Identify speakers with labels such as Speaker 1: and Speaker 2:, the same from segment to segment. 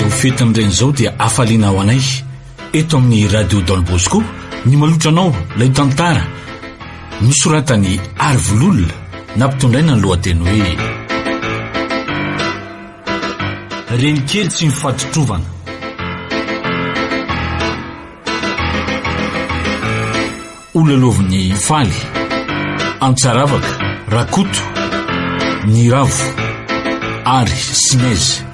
Speaker 1: izao fetin'ireny izao dia afaliana ao anay eto amin'ny radio Don Bosco. Ny malotranao ilay tantara nosoratany Arvololona nampitondraina ny lohateny hoe reny kely tsy mifatotrovana. Olalovin'ny faly, antsaravaka, rakoto, ny ravo ary sinaizy.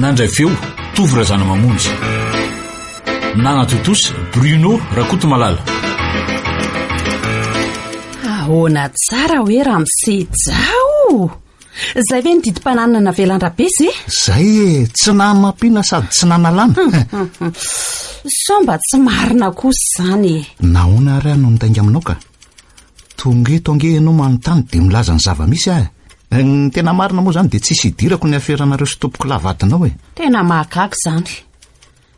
Speaker 1: Nandray feo tovra zana mamonjy nanatotosa Bruno Rakoto Malala.
Speaker 2: Ahoana tsara hoe Ramsejao, zay ve ny didi-pananana navelan-drabe ze?
Speaker 3: Zay tsy namapina sady tsy nanalana.
Speaker 2: Somba tsy marina kosa zany.
Speaker 3: Nahoana ary no nitainga aminao ka? Tonge ianao manontany dia milaza ny zava-misy ahy. Ny tena marina moa zany dia tsisy idirako ny aferanareo sy tompoko lavatinao e.
Speaker 2: Tena mahagaga zany,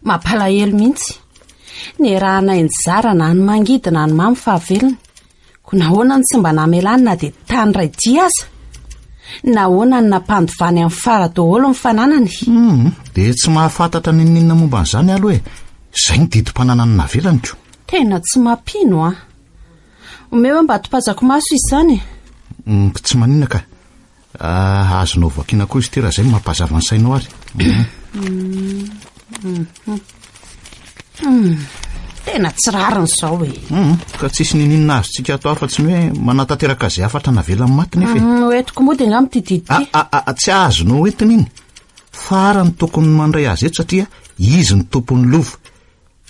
Speaker 2: mampalahelo mihitsy. Ny rahana ny zara na ny mangidy na ny mamy fahavelony. Ko nahoana ny tsy mba namelany na dia tany ray dia aza. Nahoana ny nampandovany amin'ny fara daholo ny fananany.
Speaker 3: Dia tsy mahafantatra ny ninona momba n'izany aloha e. Zay ny didi-pananany navelaniko.
Speaker 2: Tena tsy mampino a. Omeo mba topazako maso izany.
Speaker 3: Tsy maninona ka. Azonao vakiana koa izy tera zay mampazava ny sainao ary.
Speaker 2: Tena tsy rariny zao e.
Speaker 3: Ka tsisy ninina azontsika atao afa-tsy ny hoe manatanteraka zay afatra navelany maty nefa e.
Speaker 2: Hoentiko moa dia nga mitididity.
Speaker 3: Tsy azonao entiny iny. Fara ny tokony mandray azy eto satria izy ny tompon'ny lova.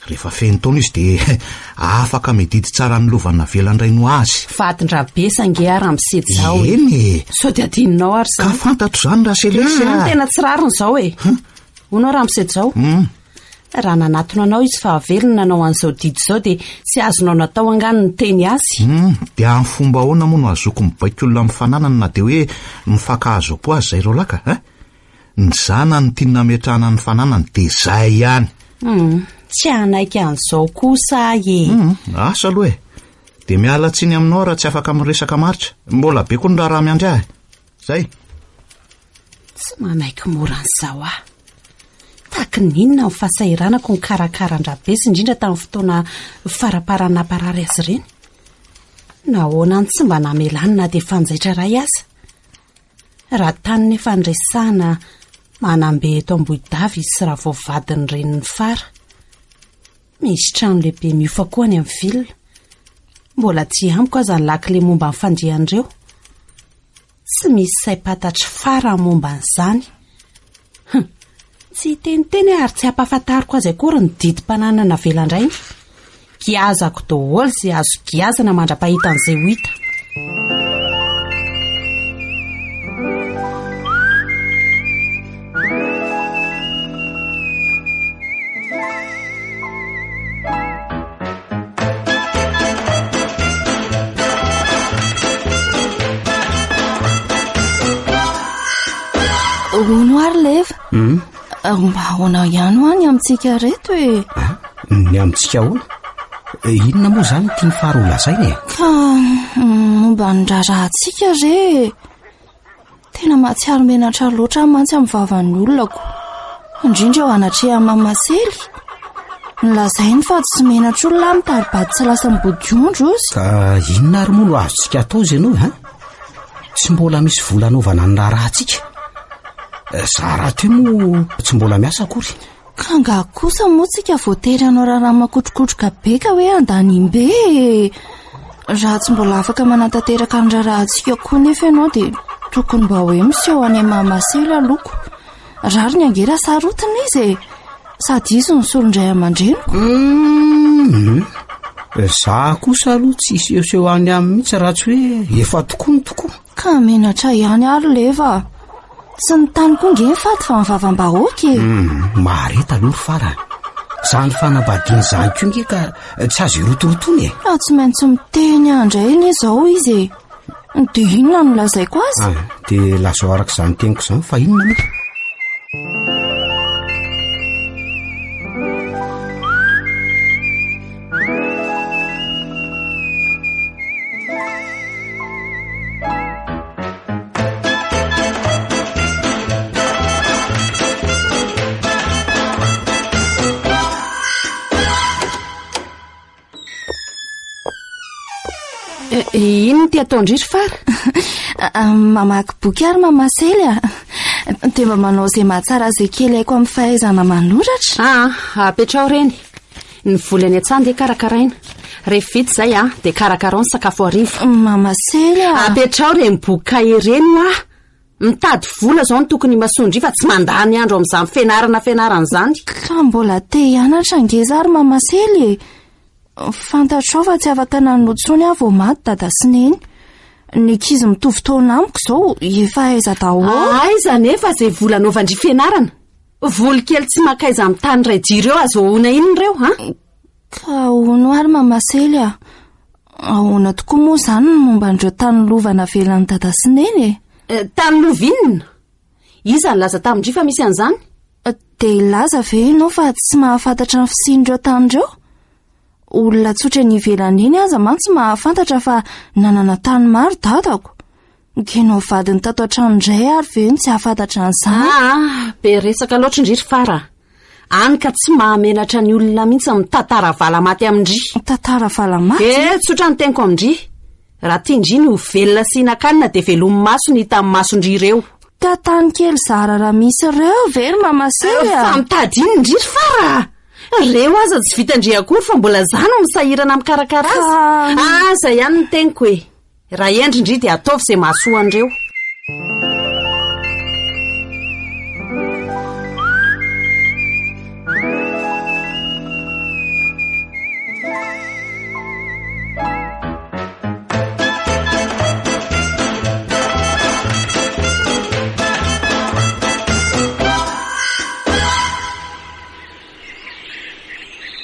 Speaker 3: Rehefa feno taona izy dia afaka mididy tsara ny lova navelandray no azy.
Speaker 2: Vadin-drabe sange ary Ramsejao.
Speaker 3: Eny.
Speaker 2: Sao dia adinonao ary
Speaker 3: Ka fantatro zany raha Selesy.
Speaker 2: Tena tsy rariny zao e. Hono Ramsejao. Raha nanatona anao izy fahavelona nanao an'izao didy izao dia tsy azonao natao angano ny teny azy.
Speaker 3: Dia amin'ny fomba ahoana moa no azoko mibaiko olona amin'ny fananany na dia hoe mifankahazo po azy zay rolaka ny zana ny tiana ametrahana ny fananany dia zay ihany.
Speaker 2: Tsy anaiky an'izao kosa e.
Speaker 3: Asa aloha e. Dia miala tsiny aminao raha tsy afaka miresaka maritra. Mbola be koa ny raha miandry ahy. Zay.
Speaker 2: Tsy manaiky mora an'izao ah. Taky ninona ny fahasairanako ny karakaran-drabe sy indrindra tamin'ny fotoana faraparana naparary azy ireny. Nahoana ny tsy mba namelany na dia fanjaitra ray aza. Raha tany nefa nresahana manambe eto Ambohidavy sy raha vao vadiny reny ny fara. Misy trano lehibe miofa koa any amin'ny vilona. Mbola tsy amiko aza ny lakile momba ny fandrian'ireo. Tsy misy saim-pantatry fara momba n'izany. Tsy teniteny ary tsy ampahafantariko azy akory ny didi-pananana navelandray. Giazako daholo izay azo giazana mandra-pahitan'izay ho hita.
Speaker 4: Hono ary leva. Mba ahoana ihany ho any amintsika reto e.
Speaker 5: Ny amintsika hoana? Inona moa zany tia ny fara ho lazaina e?
Speaker 4: Ka momba ny rarahantsika re. Tena mahatsiaro menatra loatra mantsy amin'ny vavan'ny olonako. Indrindra eo anatrehan'ny mamasely. Nolazainy fa tsy menatra olona mitary-bady tsy lasa mibodiondro izy.
Speaker 5: Ka inona ary moa no azontsika atao izy ianao Tsy mbola misy vola anaovana ny rahantsika. Zara ty moa tsy mbola miasa akory.
Speaker 4: Ka nga kosa moa tsika voatery anao raharaha makotrokotroka be ka hoe andanimbe. Raha tsy mbola afaka manantanteraka ny rahantsika koa nefa ianao dia tokony mba hoe miseho any mamasely aloko. Rary ny angera sarotiny izy sady izy ny solondray aman-dreniko.
Speaker 5: Za kosa aloha tsy isehoseho any amin'ny mihitsy raha tsy hoe efa tokoa ny tokoa.
Speaker 4: Ka menatra ihany ary leva. Tsy ny tany koa nge faty fa mivavam-bahoaka e.
Speaker 5: Mareta aloha fara. Zany fanambadiany zany koa nge ka tsy azo irotorotony e.
Speaker 4: Raha tsy maintsy miteny andray ny izao izy e. Dia inona no lazaiko azy?
Speaker 5: Dia lazao araka izany teniko izany fa inona moa?
Speaker 2: Ino ty ataondry fara?
Speaker 4: Mamaky boky ary mamasely dia mba manao izay mahatsara izay kely haiko amin'ny fahaizana manoratra.
Speaker 2: Apetrao reny. Ny volany an-tsany dia karakaraina. Rehefa vita izay dia karakarao ny sakafo hariva.
Speaker 4: Mamasely
Speaker 2: Apetrao reny boky kahe reny mitady vola zao ny tokony masondry fa tsy mandany andro amin'izany fianarana izany.
Speaker 4: Ka mbola te hianatra ngeza ary mamasely. Fantatrao fa tsy afaka nanotsony aho vao maty dada sy neny. Ny ankizy mitovy taona amiko izao efa aiza daholo.
Speaker 2: Aiza nefa izay vola anaovandry fianarana. Voly kely tsy makaiza amin'ny tany ray jiro eo azo ahoana ino reo
Speaker 4: Ka ahoana ary mamasely ahoana tokoa moa izany ny momba andreo tany lovana velan'ny dada sy neny
Speaker 2: tany lova inona? Iza laza tamindry fa misy an'izany?
Speaker 4: Dia ilaza ve ianao fa tsy mahafantatra ny fisian'ireo tanindreo? Olona tsotra ny ivelany eny aza mantsy mahafantatra fa nanana tany maro dadako. Kenao vadiny tato an-trano indray ary ve ny tsy hahafantatra an'izany?
Speaker 2: Be resaka loatra indriry fara. Any ka tsy mahamenatra ny olona mihitsy amin'ny tantara valamaty amindry.
Speaker 4: Tantara valamaty?
Speaker 2: Tsotra ny tenko amindry. Raha tiandry ny ho velona sy hinan-kanina dia velomy maso ny hitan'ny masondry ireo.
Speaker 4: Ka tany kely zara raha misy ireo very mamasely
Speaker 2: fa mitady iny indriry fara. Reo aza tsy vitandry akory fa mbola zany misahirana amin'ny karakara azy. Zay ihany ny teniko hoe. Raha endrindry dia ataovy izay mahasoa andreo.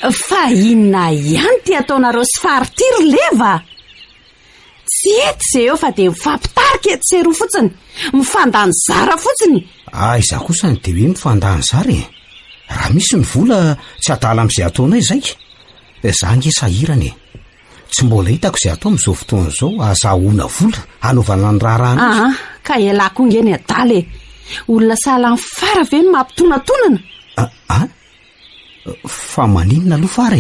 Speaker 2: Fa inona ihany ty ataonareo sy faritiry leva? Tsy ety izay eo fa dia mifampitarika ety seroa fotsiny. Mifandany zara fotsiny.
Speaker 5: Iza kosa dia hoe mifandany zara raha misy ny vola tsy adala amin'izay ataonay izay. Izaho nge sahirana tsy mbola hitako izay atao amin'izao fotoana izao ahazahoana vola hanaovana ny raharahana.
Speaker 2: Ka ialako nge ny adala olona sahala ny fara ve no mampitonantonana?
Speaker 5: Fa maninona aloha fara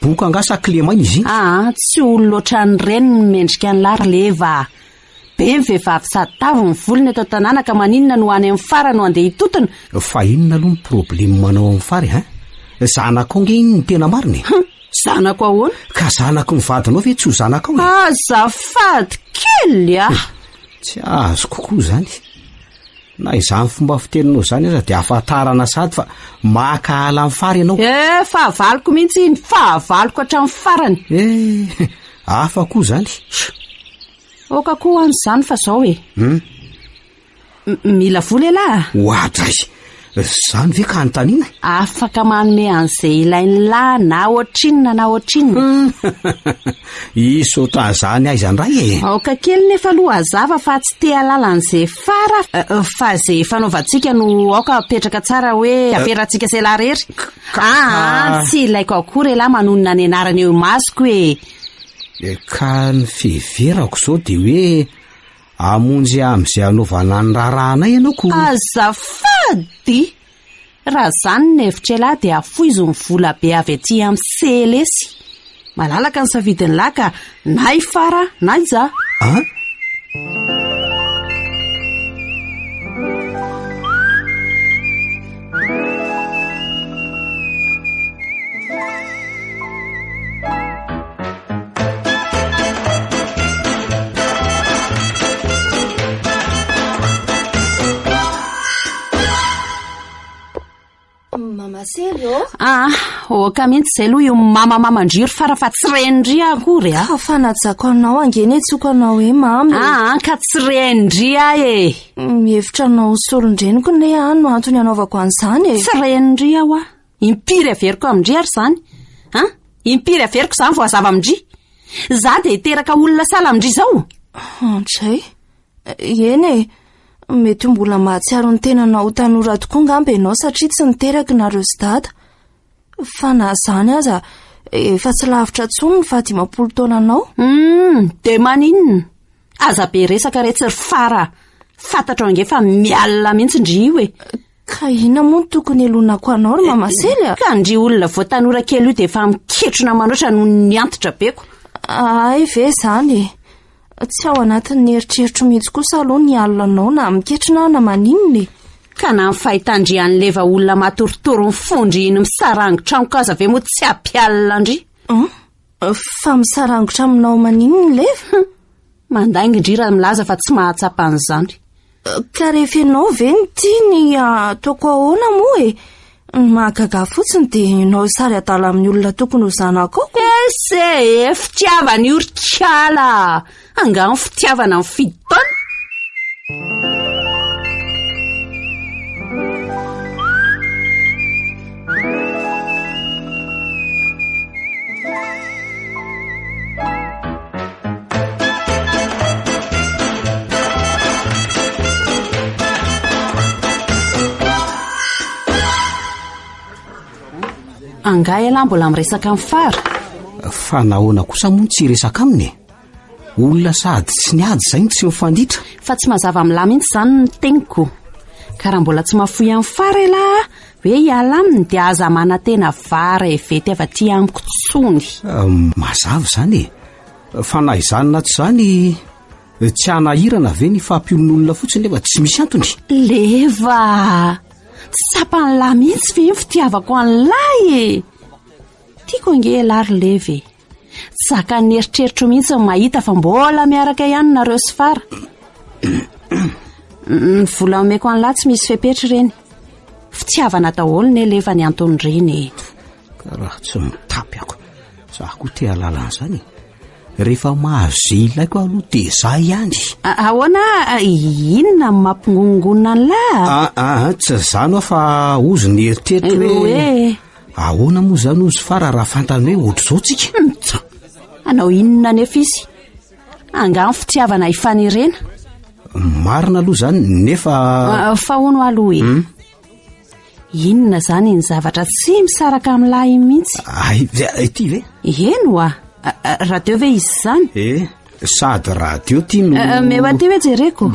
Speaker 5: boka angasa Clément izy iny?
Speaker 2: Tsy olona ohatran'ny reny no mendrika ny lary leva. Be ny vehivavy sady tavo ny volony eto an-tanàna ka maninona no any amin'ny fara no andeha hitotona?
Speaker 5: Fa inona aloha ny problema manao amin'ny fara zanako nge iny ny tena mariny?
Speaker 2: Zanako ahoana?
Speaker 5: Ka zanako ny vadinao ve tsy ho zanako?
Speaker 2: Azafady kely
Speaker 5: tsy azo kokoa zany. Na izany fomba fiteninao zany aza dia ahafantarana sady fa makahala amin'ny fara ianao.
Speaker 2: Fahavaloko mihitsy iny, fahavaloko hatramin'ny farany.
Speaker 5: Hafa koa zany.
Speaker 2: Oka koa an'izany fa zao mila vola lahy.
Speaker 5: Ohatray zany ve ka anontaniana?
Speaker 2: Afaka manome an'izay ilainy lahy na ohatrinona na ohatrinona.
Speaker 5: Iso ohatran'izany aiza ndray
Speaker 2: Oka kely nefa aloha hazava fa tsy te halala an'izay fara fa izay fanaovantsika no aoka petraka tsara hoe aperantsika izay lahy rery. Tsy ilaiko akory lahy manonona ny anarana eo masoko
Speaker 5: ka ny fiheverako izao dia hoe amonjy amin'izay hanaovana ny raharahana ianao ko.
Speaker 2: Azafady raha zany ny hevitra lahy dia afoizo ny vola be avy aty amin'ny selesy. Malalaka ny savidiny lahy ka na ifara na iza.
Speaker 4: Mamasely
Speaker 2: oka mihitsy izay aloha io mamamandriry fara fa tsy rendry akory
Speaker 4: Ka fanajako anao angeny hetsoka anao hoe mamy.
Speaker 2: Ka tsy rendry
Speaker 4: Mihevitra anao solondreniko ne no antony anaovako an'izany
Speaker 2: Tsy rendry aho impiry averiko amindry ary zany. Impiry averiko zany vao hazava amindry. Za dia hiteraka olona sala amindry zao.
Speaker 4: Andray eny mety mbola mahatsiaro ny tenanao tanora tokoa ngambe ianao satria tsy niteraka nareo sy dada. Fa na zany aza efa tsy lavitra tsony ny 20 taona anao.
Speaker 2: Dia maninona? Aza be resaka retsy ry fara. Fantatro ange fa mialina mihitsy ndry io
Speaker 4: Ka inona moa tokony elonako anao ry mamasely
Speaker 2: Ka ndry olona vao tanora kely io dia efa miketrona manoatra no ny antitra beko.
Speaker 4: Ay ve zany tsy ao anatin'ny eritreritro mihitsy kosa aloha ny alonanao na miketrina na maninony.
Speaker 2: Ka na mifahitandrian'leva olona matorotoro mifondry iny misarangotra amiko aza ve mo tsy ampialina andry?
Speaker 4: Fa misarangotra aminao maninony leva?
Speaker 2: Mandaingindrira milaza fa tsy mahatsapa an'izany.
Speaker 4: Ka rehefa ianao ve ny tiany ataoko ahoana moa e? Mahagaga fotsiny dia ianao sary adala amin'ny olona tokony ho zanakao.
Speaker 2: Ese fitiavana iorikala angano fitiavana amin'ny fidy taona. Angay ala mbola miresaka amin'ny fara.
Speaker 5: Fa nahoana kosa moa tsy resaka aminy? Olona sady tsy niady izay tsy mifanditra.
Speaker 2: Fa tsy mazava milahy mihitsy izany ny teniko. Ka raha mbola tsy mahafoy amin'ny fara ela hoe hiala aminy dia aza manantena vara evety avy aty amiko tsony.
Speaker 5: Mazava izany e. Fa na izany na tsy izany tsy hanahirana ve ny fampiolon'olona fotsiny nefa tsy misy antony?
Speaker 2: Leva tsy sapany lahy mihitsy ve fitiavako an'lahy e. Tiako ange lary leve. Zaka ny eritreritro mihitsy mahita fa mbola miaraka ihany nareo sy fara. Ny vola omeko an'lahy tsy misy fepetra ireny. Fitiavana daholo ny leva ny antony ireny.
Speaker 5: Ka raha tsy mitapy ako. Zaho koa te halala an'izany. Rehefa mahazo izay ilaiko aloha dia izaho ihany.
Speaker 2: Ahoana inona mampingoningona an'lahy?
Speaker 5: Tsy izany fa ozy ny eritreritro hoe ahoana moa izany ozy fara raha fantany hoe ohatr'izao tsika.
Speaker 2: Anao inona nefa izy? Angano fitiavana ifanirena.
Speaker 5: Marina aloha izany nefa
Speaker 2: fa hono aloha e. Inona izany ny zavatra tsy misaraka amin'lahy mihitsy?
Speaker 5: Ity ve?
Speaker 2: Eno radio ve izy izany?
Speaker 5: Sady radio ty no
Speaker 2: meo aty hoe jereko.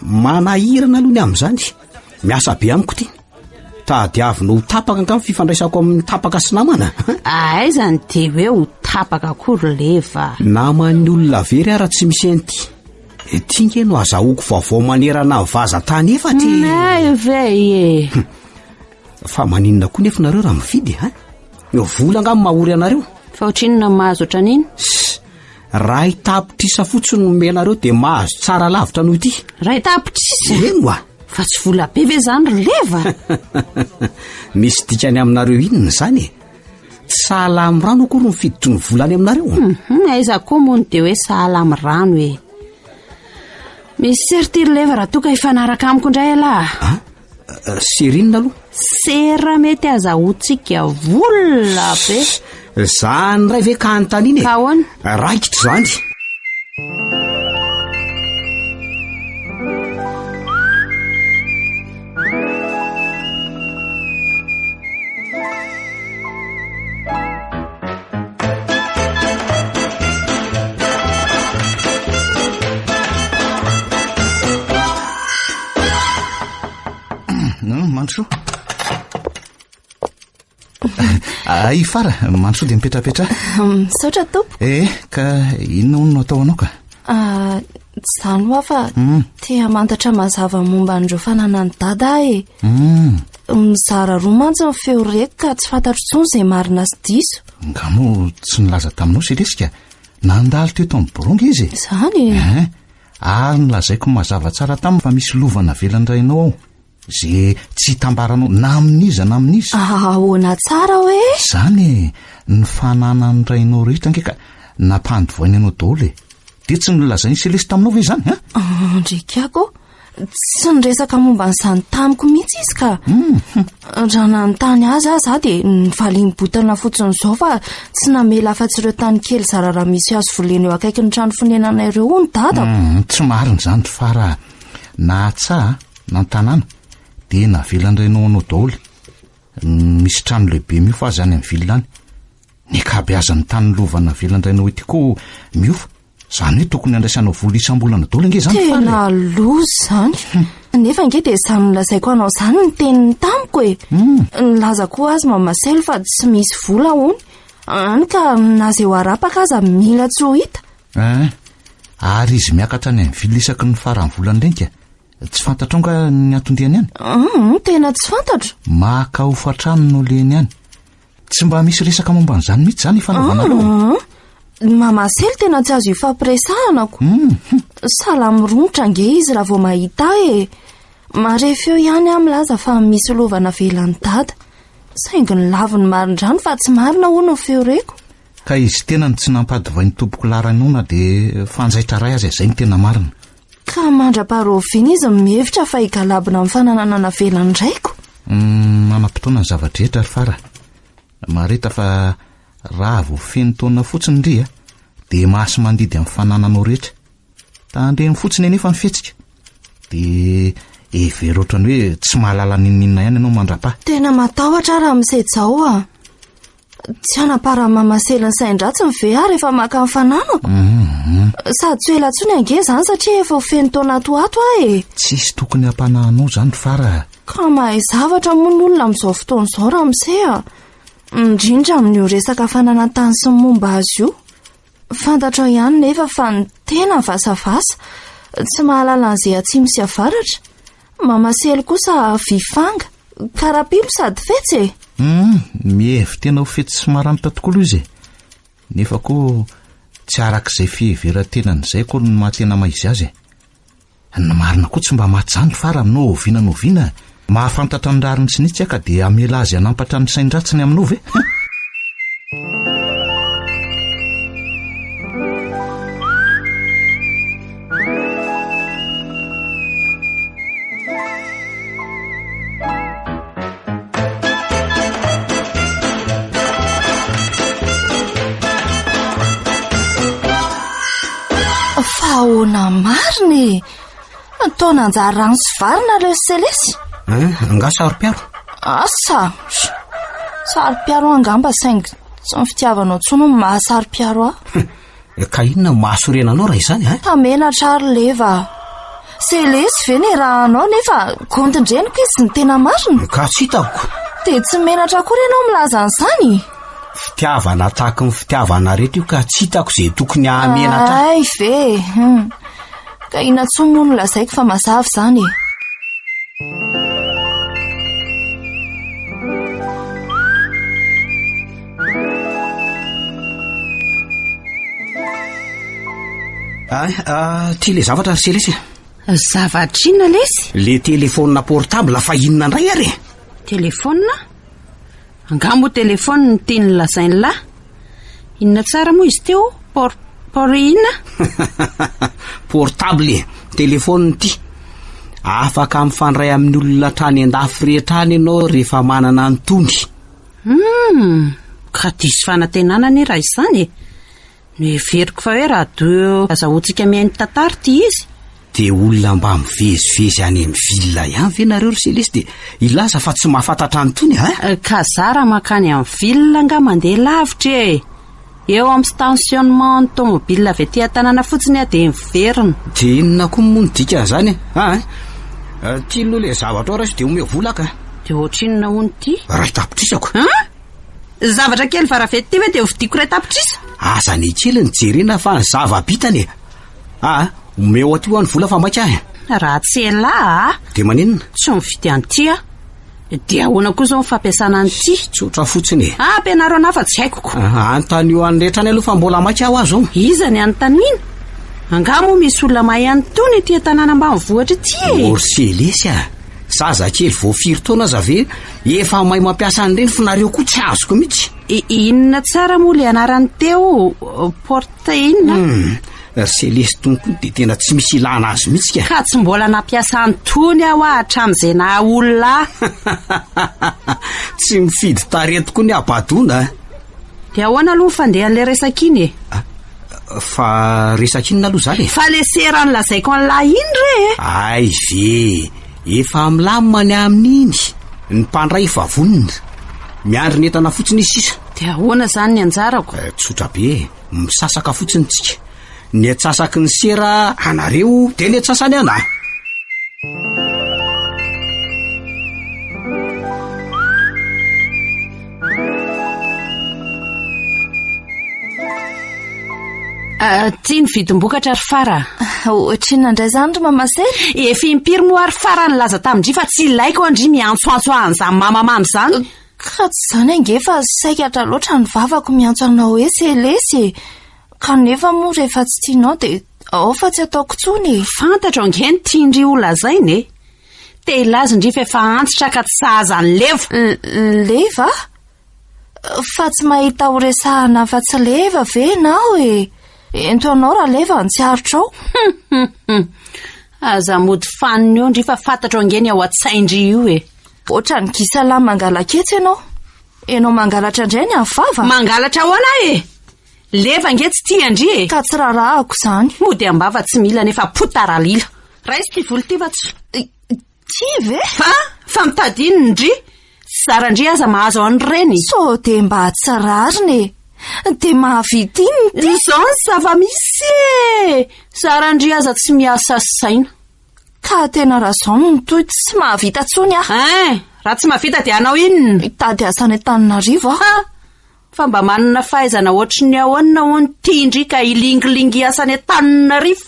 Speaker 5: Manahirana aloha ny amin'izany. Miasa be amiko ty. Tadiavina ho tapaka angamba fifandraisako amin'ny tapaka sy namana.
Speaker 2: Aizany dia hoe ho tapaka akory leva.
Speaker 5: Naman'ny olona very ara tsy misy an'ity. Ity nge no azahoako vaovao manerana vaza tany efa ty.
Speaker 2: Ve e.
Speaker 5: Fa maninona koa nefa nareo raha mividy vola angamba mahory anareo.
Speaker 2: Fa ohatrinona mahazo ohatran'iny?
Speaker 5: Raha hitapotrisa fotsiny menareo dia mahazo tsara lavitra noho ity.
Speaker 2: Raha hitapotrisa?
Speaker 5: Eno
Speaker 2: fa tsy vola be ve zany leva?
Speaker 5: Misy dikany aminareo inona izany e. Sahala amin'ny rano akory ny fiditry ny volany aminareo.
Speaker 2: Aiza koa moa dia hoe sahala amin'ny rano e. Misy sertiry leva raha toka ifanaraka amiko indray ala.
Speaker 5: Serinina aloha?
Speaker 2: Sera mety azahoantsika vola be.
Speaker 5: Zany ray ve ka anontaniana e?
Speaker 2: Ahoana?
Speaker 5: Raikitra izany.
Speaker 3: Mandroso. Ai fara, mandroso dia mipetrapetra.
Speaker 4: Saotra tompo.
Speaker 3: Ka inona hono no ataonao ka?
Speaker 4: Izany hoa fa tia mantatra mazava momba andreo fananany dada e. Mizara roa mantsy ny feo reko ka tsy fantatro tsony izay marina sy diso.
Speaker 3: Ngano tsy nilaza taminao seresika. Nandalo teto amin'ny boronga izy.
Speaker 4: Izany e.
Speaker 3: Ary nilazaiko mazava tsara taminy fa misy lovana velandrainao ao. Ze tsy tambaranao na amin'iza na amin'iza.
Speaker 4: Ahoana tsara hoe?
Speaker 3: Izany ny fananany rainao rehetra nge ka nampandovoany anao daholo e. Dia tsy nilazany selesy taminao ve izany
Speaker 4: ndrikako tsy niresaka momba n'izany tamiko mihitsy izy ka. Raha nanontany aza za dia nivaliany botana fotsiny izao fa tsy namela afa-tsy ireo tany kely zara raha misy azo volena eo akaiky ny trano fonenana ireo ho ny dadako.
Speaker 3: Tsy marina izany fara na tsaha na tanàna dia navelandrainao anao daholo. Misy trano lehibe miofa azy any amin'ny vilany. Ny kabeazany tany lovana velandrainao ety koa miofa. Izany hoe tokony andraisanao vola isam-bolana daholo nge izany fara.
Speaker 4: Tena loza izany. Nefa nge dia samy nolazaiko anao izany ny teniny tamiko e. Nilaza koa azy mamaselo fa tsy misy vola hono. any ka nazy eo arapaka aza mila tsy ho hita.
Speaker 3: Ary izy miakatra any vilisaka ny farany volan'renka tsy fantatrao ny atondehany any?
Speaker 4: Tena tsy fantatro.
Speaker 3: Maka ho fatrano no leny any. Tsy mba misy resaka momba n'izany mihitsy zany ifanaovana aloha.
Speaker 4: Mamasely tena tsy azo ifampiresahanako. Salamyronitra nge izy raha vao mahita marefy eo ihany milaza fa misy lovana velany dada. Saingy ny laviny marindrano fa tsy marina hono ny feoreko.
Speaker 3: Ka izy tena ny tsy nampadivay ny tompoko laranona dia fanjaitra ray azy izay ny tena marina.
Speaker 4: Ka mandra-parovina izy mihevitra fa higalabina amin'ny fananana velany raiko.
Speaker 3: Manam-potoana ny zavadrehetra ry fara. Marita fa raha vao feno taona fotsiny ry dia mahasy mandidy amin'ny fanananao rehetra. Tandreny fotsiny anefa ny fihetsika. Dia every ohatrany hoe tsy mahalala ninina ihany ianao mandra-pa.
Speaker 4: Tena matahotra raha misedzaho Tsy anapara mamasely ny sain-dratsiny ve rehefa maka ny fananako. Sady tsy ela tsony ange zany satria efa ho feno taona ato
Speaker 3: Tsisy tokony hampanahanao zany fara.
Speaker 4: Ka mahay zavatra moa ny olona amin'izao fotoana izao raha misea. Indrindra amin'io resaka fananantany sy momba azy io. Fantatra ihany nefa fa ny tena vasavasa tsy mahalala an'izay atsimo sy avaratra. Mamasely kosa vifanga, karapilo sady fetsy
Speaker 3: Mihevy tena ho fetsy sy maranitra tokoa aloha izy. Nefa koa tsy arak'izay fihevera-tenany izay koa no mahatena maizy azy. Ny marina koa tsy mba maty zany fara aminao oviana. Mahafantatra ny rariny sy nitsy ka dia amela azy anampatra ny sain-dratsiny aminao ve?
Speaker 4: Fahoana mariny taona anjara rano sy varina leo selesy.
Speaker 5: Nga sary-piaro?
Speaker 4: Asa sary-piaro angamba saingy tsy ny fitiavanao tsono ny mahasary-piaro
Speaker 5: Ka inona mahasorenanao raha izany
Speaker 4: Tamenatra ary leva selesy ve ny raha anao nefa kontindreniko izy ny tena marina.
Speaker 5: Ka tsy hitako.
Speaker 4: Dia tsy menatra kory ianao milaza an'izany.
Speaker 5: Fitiavana tahaka ny fitiavana rehetra io ka tsy hitako izay tokony hamenatra.
Speaker 4: Ay ve ka ina tsono moa no lazaiko fa mazava izany.
Speaker 5: Tia le zavatra selesy.
Speaker 2: Zavatra inona lesy?
Speaker 5: Le telefônina portable fa inona indray ary?
Speaker 2: Telefônina? Angamo telefôny ny tiany lazainy lahy. Inona tsara moa izy teo? Por inona?
Speaker 5: Portable, telefôny ty. Afaka mifandray amin'ny olona trany an-dafy rehetra any ianao rehefa manana antony.
Speaker 2: Ka diso fanantenana ny raha izany. Everiko fa hoe raha do azahoantsika mihainy tantara ty izy.
Speaker 5: Dia olona mba mivezivezy any amin'ny villa ihany ve nareo ry selesy dia ilaza fa tsy mahafantatra antony
Speaker 2: Ka zara makany amin'ny villa nga mandeha lavitra eo amin'ny stationnement ny tomobile avy aty an-tanàna fotsiny dia miverina.
Speaker 5: Dia inona koa moa ny dikan'izany tia aloha le zavatra raha dia omeo volaka.
Speaker 2: Dia ohatrinona hono ty?
Speaker 5: Ray tapitrisako.
Speaker 2: Zavatra kely faravety ty ve dia ovidiako ray tapitrisa?
Speaker 5: Aza ny kely ny jerena fa ny zava-bitany omeo aty ho any vola fa maika
Speaker 2: Raha tsy ela
Speaker 5: dia maninona?
Speaker 2: Tsy mividy an'ity dia ahoana koa izao fampiasana an'ity?
Speaker 5: Tsotra fotsiny.
Speaker 2: Ampianaro anahy fa tsy haiko.
Speaker 5: Antanio any rehetra any aloha fa mbola maika aho azo.
Speaker 2: Iza ny anontaniana? Angamo misy olona mahay antony ity tanàna ambanivohitra ity
Speaker 5: Ory selesy zazakely vao 4 taona aza ve efa mahay mampiasa an'ireny fa nareo koa tsy azoko mihitsy.
Speaker 2: Inona tsara moa le anarany teo? Porte inona?
Speaker 5: Selesy tompony dia tena tsy misy ilana azy mihitsy
Speaker 2: ka tsy mbola nampiasa antony aho hatramin'izay na olona.
Speaker 5: Tsy mifidy tarety koa ny abadona.
Speaker 2: Dia ahoana aloha fandehan'ilay resakiny
Speaker 5: Fa resak'inona aloha zany
Speaker 2: fa le sera ny lazaiko an'lahy iny re
Speaker 5: Ay ve efa milamina amin'iny ny mpandray vavonina miandry ny entana fotsiny izy sisa.
Speaker 2: Dia ahoana zany ny anjarako?
Speaker 5: Tsotra be misasaka fotsiny tsika. Ny atsasaky ny sera anareo dia ny atsasany anahy.
Speaker 2: tia ny vidim-bokatra ary fara
Speaker 4: ohatrina indray zany ry mamasely
Speaker 2: efa impiry moa ary fara ny laza tamindry fa tsy ilaiko andry miantsoantso ahanyzany mamamamy zany
Speaker 4: ka tsy zany ange fa saikatra loatra ny vavako miantso anao hoe selesy kanefa moa rehefa tsy tianao dia ao fa tsy ataoko tsony
Speaker 2: fantatro angeny tiandry olazainy e te ilazy ndry fa efa antitra ka tsy sahazany levo
Speaker 4: leva fa tsy mahita ho resahana fa tsy leva ve nao e ento anao raha leva ny tsy aritrao
Speaker 2: aza mody faniny eo ndry fa fantatro angeny ao a-tsaindry io e
Speaker 4: ohatra ny gisalay mangalaketsy ianao mangalatra indray ny amin'ny vava
Speaker 2: mangalatra ho ana e leva nge tsy tiandry e
Speaker 4: ka tsy rarahako zany
Speaker 2: mody ambava tsy mila nefa potaralila raisy ty volo ty vatso
Speaker 4: ty ve
Speaker 2: fa mitadiny ndry zarandry aza mahazo ao any reny
Speaker 4: so de mba tsy rariny de mahavitiny ty
Speaker 2: zao ny zava-misy e zarandry aza tsy miasa saina
Speaker 4: ka tena raha zao no nitoy tsy mahavita tsony
Speaker 2: raha tsy mahavita dia anao inona
Speaker 4: tady asany Antananarivo
Speaker 2: fa mba manana fahaizana ohatry ny ahoana ho ny tiandry ka ilingilingy asany Antananarivo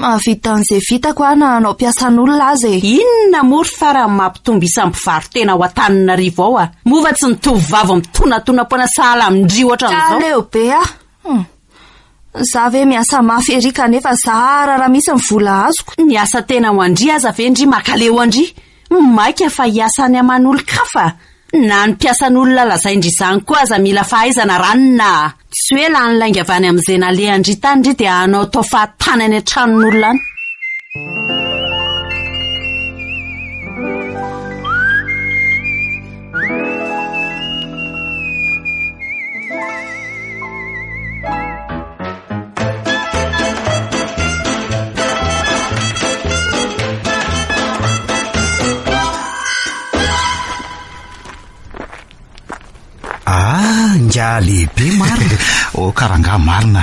Speaker 4: mahavita an'izay vitako na anao mpiasan'olona azy
Speaker 2: inona mory fara mampitombo isampivarotra tena ao Antananarivo ao mova tsy nitovy vavo mitonatona-poana sahala amindry ohatran'izao
Speaker 4: leo be za ve miasa mafy ery kanefa zara raha misy ny vola azoko
Speaker 2: ny asa tena ho andry aza ve ndry makaleo andry maika fa hiasany aman'olo-kafa na ny mpiasan'olona lazaindry izany koa aza mila fahaizana ranona tsy hoe la nylainga avany amin'izay naleha andry tany ndry dia anao tao fahatany any an-tranon'olona any
Speaker 5: ngia lehibe marina
Speaker 3: karanga marina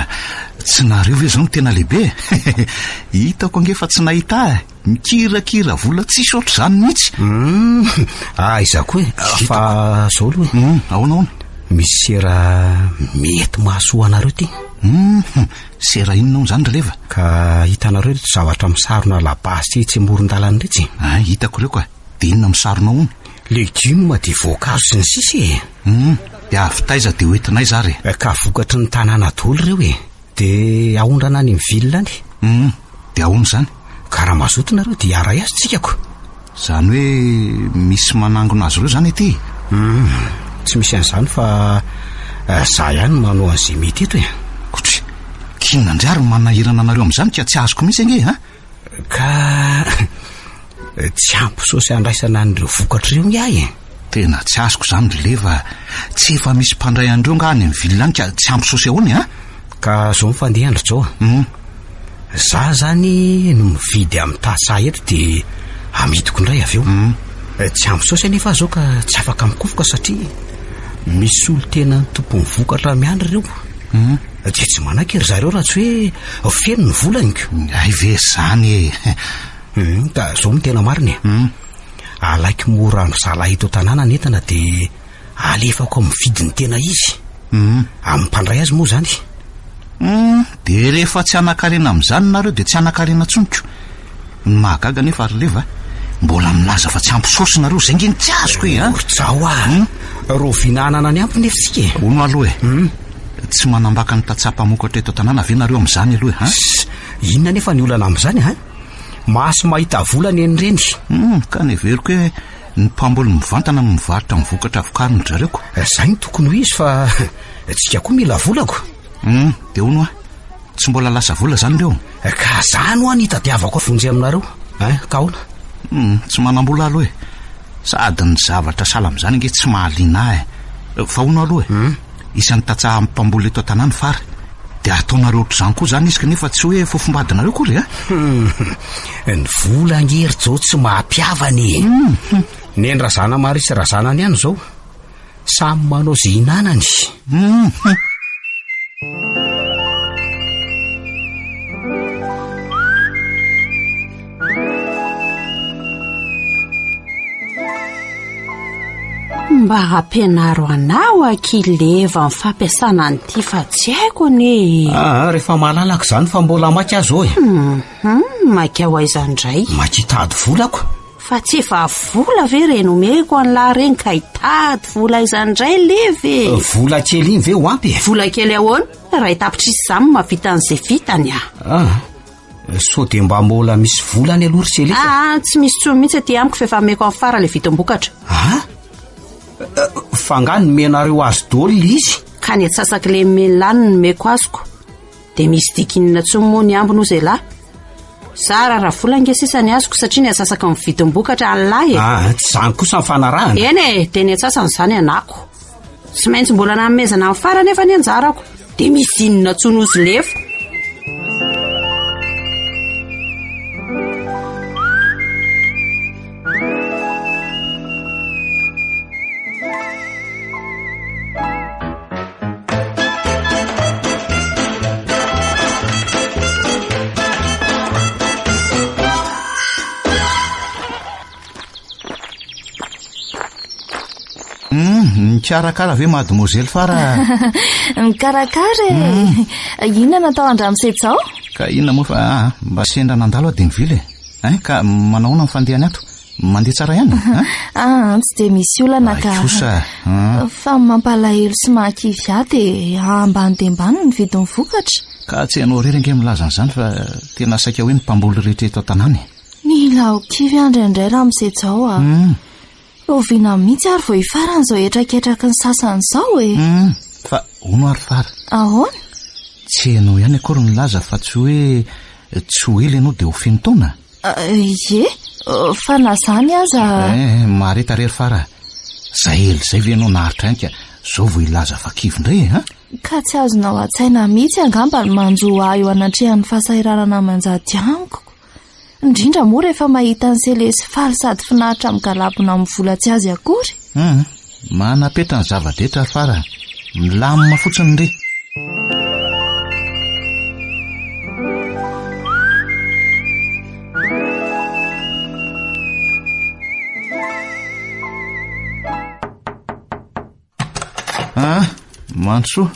Speaker 3: tsy nareo ve zao no tena lehibe hitako ange fa tsy nahita mikirakira vola tsisy oatra zany mihitsy
Speaker 5: izako hoe fa zao aloha
Speaker 3: ahoana
Speaker 5: misy sera mety mahasoa anareo ty
Speaker 3: sera inona zany releva
Speaker 5: ka hitanareo reto zavatra misarona labasy tsy moron-dalany retsy
Speaker 3: hitako reo ka dia inona misarona ono
Speaker 5: legioma dia voankazo sy ny sisy
Speaker 3: dia avitaiza dia hoentinay zary
Speaker 5: ka vokatry ny tanàna dolo reo e dia ahondrana any mivilla any
Speaker 3: dia ahoana zany
Speaker 5: ka raha mazotonareo dia aray azy tsikako
Speaker 3: zany hoe misy manangona azy ireo zany ety
Speaker 5: tsy misy an'izany fa za ihany manao an'izay mety eto
Speaker 3: otry kinona ndry manahirana anareo amin'izany ka tsy azoko mihitsy ange
Speaker 5: ka tsy ampy sosy andraisana an'ireo vokatra ireo ngy ahy
Speaker 3: tena tsy azoko zany releva tsy efa misy mpandray andreo nga any amin'ny villa any ka tsy ampy sosy ahoany
Speaker 5: ka zao mifandeha andro zao za zany no mividy amin'ny tasa eto dia amidiko indray avy eo tsy ampy sosy anefa zao ka tsy afaka mikofoka satria misy olo tena ny tompony vokatra miandry ireo dia tsy manankery zareo raha tsy hoe feno ny volaniko
Speaker 3: ay ve zany
Speaker 5: ka zao no tena mariny alaiky mora ny zalahy eto tanàna netana dia alefako amin'ny vidiny tena izy amin'ny mpandray azy moa zany
Speaker 3: dia rehefa tsy anakarena amin'izany nareo dia tsy anakarena tsoniko ny mahagaga nefa releva mbola milaza fa tsy ampy sosy nareo zay ngeny tsy azoko
Speaker 5: zao ro vinanana ny ampy nefitsika
Speaker 3: ono aloha tsy manambaka ny tatsapamokatra eto tanàna ve nareo amin'izany aloha
Speaker 5: inona nefa ny olana amin'izany masy mahita volany eny reny
Speaker 3: ka neveriko hoe ny mpamboly mivantana no mivarotra mivokatra vokariny zareko
Speaker 5: zay ny tokony ho izy fa tsika koa mila volako
Speaker 3: dia ono tsy mbola lasa vola zany reo
Speaker 5: ka zany ho any hitadiavako avonjy aminareo ka ona
Speaker 3: tsy manambola aloha sady ny zavatra sala amin'izany nge tsy mahaliana fa ono aloha isan'ny tatsaha mpamboly eto tanàny fara dia ataonareo ohatr' izany koa zany izy kanefa tsy hoe fofombadinareo kory
Speaker 5: ny vola ngery zao tsy mahampiavany ny endrazana marisy razanany ihany zao samy manao zay hinanany
Speaker 2: mba hampianaro anao akileva ny fampiasana nyity fa tsy haiko ane.
Speaker 5: Rehefa mahalalako izany fa mbola maky azo e.
Speaker 2: Maky ao aizandray.
Speaker 5: Maky hitady volako.
Speaker 2: Fa tsy efa vola ve renomeko an'la reny ka hitady vola izandray leve.
Speaker 5: Vola kely iny ve ho ampy?
Speaker 2: Vola kely ahoana? Raha hitapitra izy izany mahavita an'izay vitany
Speaker 5: so dia mba mbola misy volany aloha ry Selika?
Speaker 2: Tsy misy tsony mihitsy aty amiko fa efa meko amin'ny fara le vitam-bokatra.
Speaker 5: Fa nga ny menareo azy daholo izy?
Speaker 2: Ka ny atsasaka le melany ny meko azoko. Dia misy dikinina tsony moa ny ambiny izay lahy. Sara raha vola ngesisa ny azoko satria ny atsasaka ny vitam-bokatra lahy
Speaker 5: tsy izany kosa ny fanarahana.
Speaker 2: Eny dia ny atsasany izany anako. Tsy maintsy mbola namezana amin'ny fara nefa ny anjarako. Dia misy inona tsony ozy lefa.
Speaker 3: Mikarakara ve mademoiselle Fara?
Speaker 4: Mikarakara inona natao andramosetsao?
Speaker 3: Ka inona moa fa mba sendra nandalo dia nivily ka manao na mifandehany ato mandeha tsara ihany.
Speaker 4: Tsy dia misy olana ka
Speaker 3: kosa
Speaker 4: fa mampalahelo sy mahakivy ahy dia ambany dia ambany ny vidin'ny vokatra.
Speaker 3: Ka tsy hanao rery ange milaza an'izany fa tena saika hoe ny mpamboly rehetra eto an-tanàny.
Speaker 4: Mila ho kivy andrendray raha misetsao Oviana mihitsy ary vao hifaran'izao etraketraky ny sasany izao
Speaker 3: fa ono ary Fara.
Speaker 4: Ahoana?
Speaker 3: Tsy hainao ihany akory ny laza fa tsy hoe tsy ho ela ianao dia ho feno taona.
Speaker 4: Fa na izany aza.
Speaker 3: Mareta rery Fara. Zay ely zay ve ianao naharitra ihany ka izao vao ilaza fa kivy indray
Speaker 4: Ka tsy azonao an-tsaina mihitsy angamba ny manjo ahy eo anatrehan'ny fahasahiranana manjady amiko. Indrindra moa rehefa mahita ny selesy faly sady finaritra migalabona amin'ny vola tsy azy akory.
Speaker 3: Manapetra ny zava-detra Fara. Milamina fotsiny ndre. Mantso.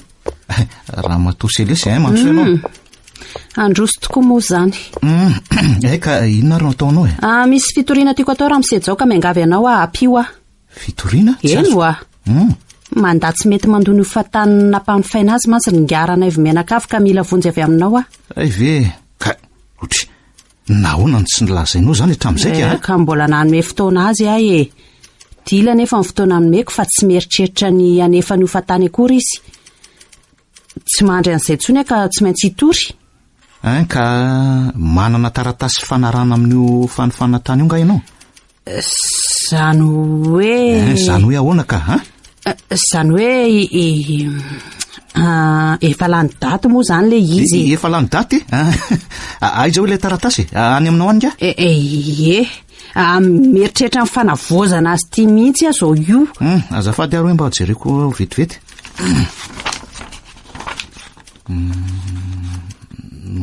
Speaker 3: Raha matoa selesy mantso ianao.
Speaker 2: Androso tokoa moa izany.
Speaker 3: Ka inona ary no ataonao
Speaker 2: misy fitoriana tiako atao raha misedzao ka miangavy anao ampio aho.
Speaker 3: Fitoriana?
Speaker 2: Eno mandaha tsy mety mandony ho fatany nampanofaina azy mantsy ningarana evy menakafo ka mila vonjy avy aminao
Speaker 3: ve ka otry nahoana ny tsy nilazainao izany hatramin'izay
Speaker 2: ka mbola nanome fotoana azy ahy dila nefa ny fotoana nomeko fa tsy mieritreritra ny anefa ny ho fatany akory izy. Tsy mandry an'izay tsony ka tsy maintsy hitory.
Speaker 3: Ka manana taratasy fanarana amin'io fanofanatany io nga ianao?
Speaker 2: Zany hoe
Speaker 3: ahoana ka
Speaker 2: zany hoe efa lany daty moa zany le izy.
Speaker 3: Efa lany daty? Aiza hoe ilay taratasy any aminao any ka?
Speaker 2: Mieritreritra ny fanavozana azy ity mihitsy azao io.
Speaker 3: Azafady ary hoe mba jereko vetivety.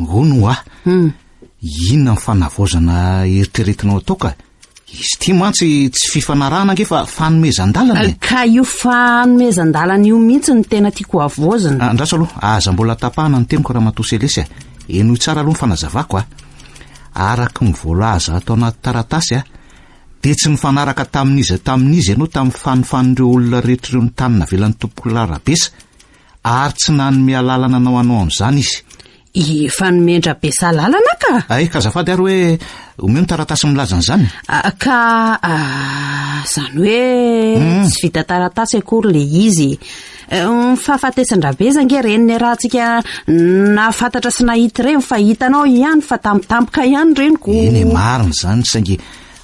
Speaker 3: Hono inona ny fanavozana eritreretinao atao ka? Izy ity mantsy tsy fifanarahana ange fa fanomezan-dalana.
Speaker 2: Ka io fanomezan-dalana io mihitsy ny tena tiako avozana.
Speaker 3: Andraso aloha aza mbola tapahana ny temiko raha matoa selesy eno tsara aloha ny fanazavako araky ny voalaza atao anaty taratasy dia tsy mifanaraka tamin'izy ianao tamin'ny fanofan'ireo olona rehetrareo ny tanina velan'ny tompoko larabesa ary tsy nanome alalana anao an'izany izy.
Speaker 2: Fanomendra besa lalana ka?
Speaker 3: Ka azafady ary hoe omeo ny taratasy milaza an'izany.
Speaker 2: Ka zany hoe tsy vita taratasy akory le izy. Fahafatesan-drabeza nge reny ny rahantsika nafantatra sy nahita reny fa hitanao ihany fa tampotampoka ihany reniko.
Speaker 3: Eny marina izany saingy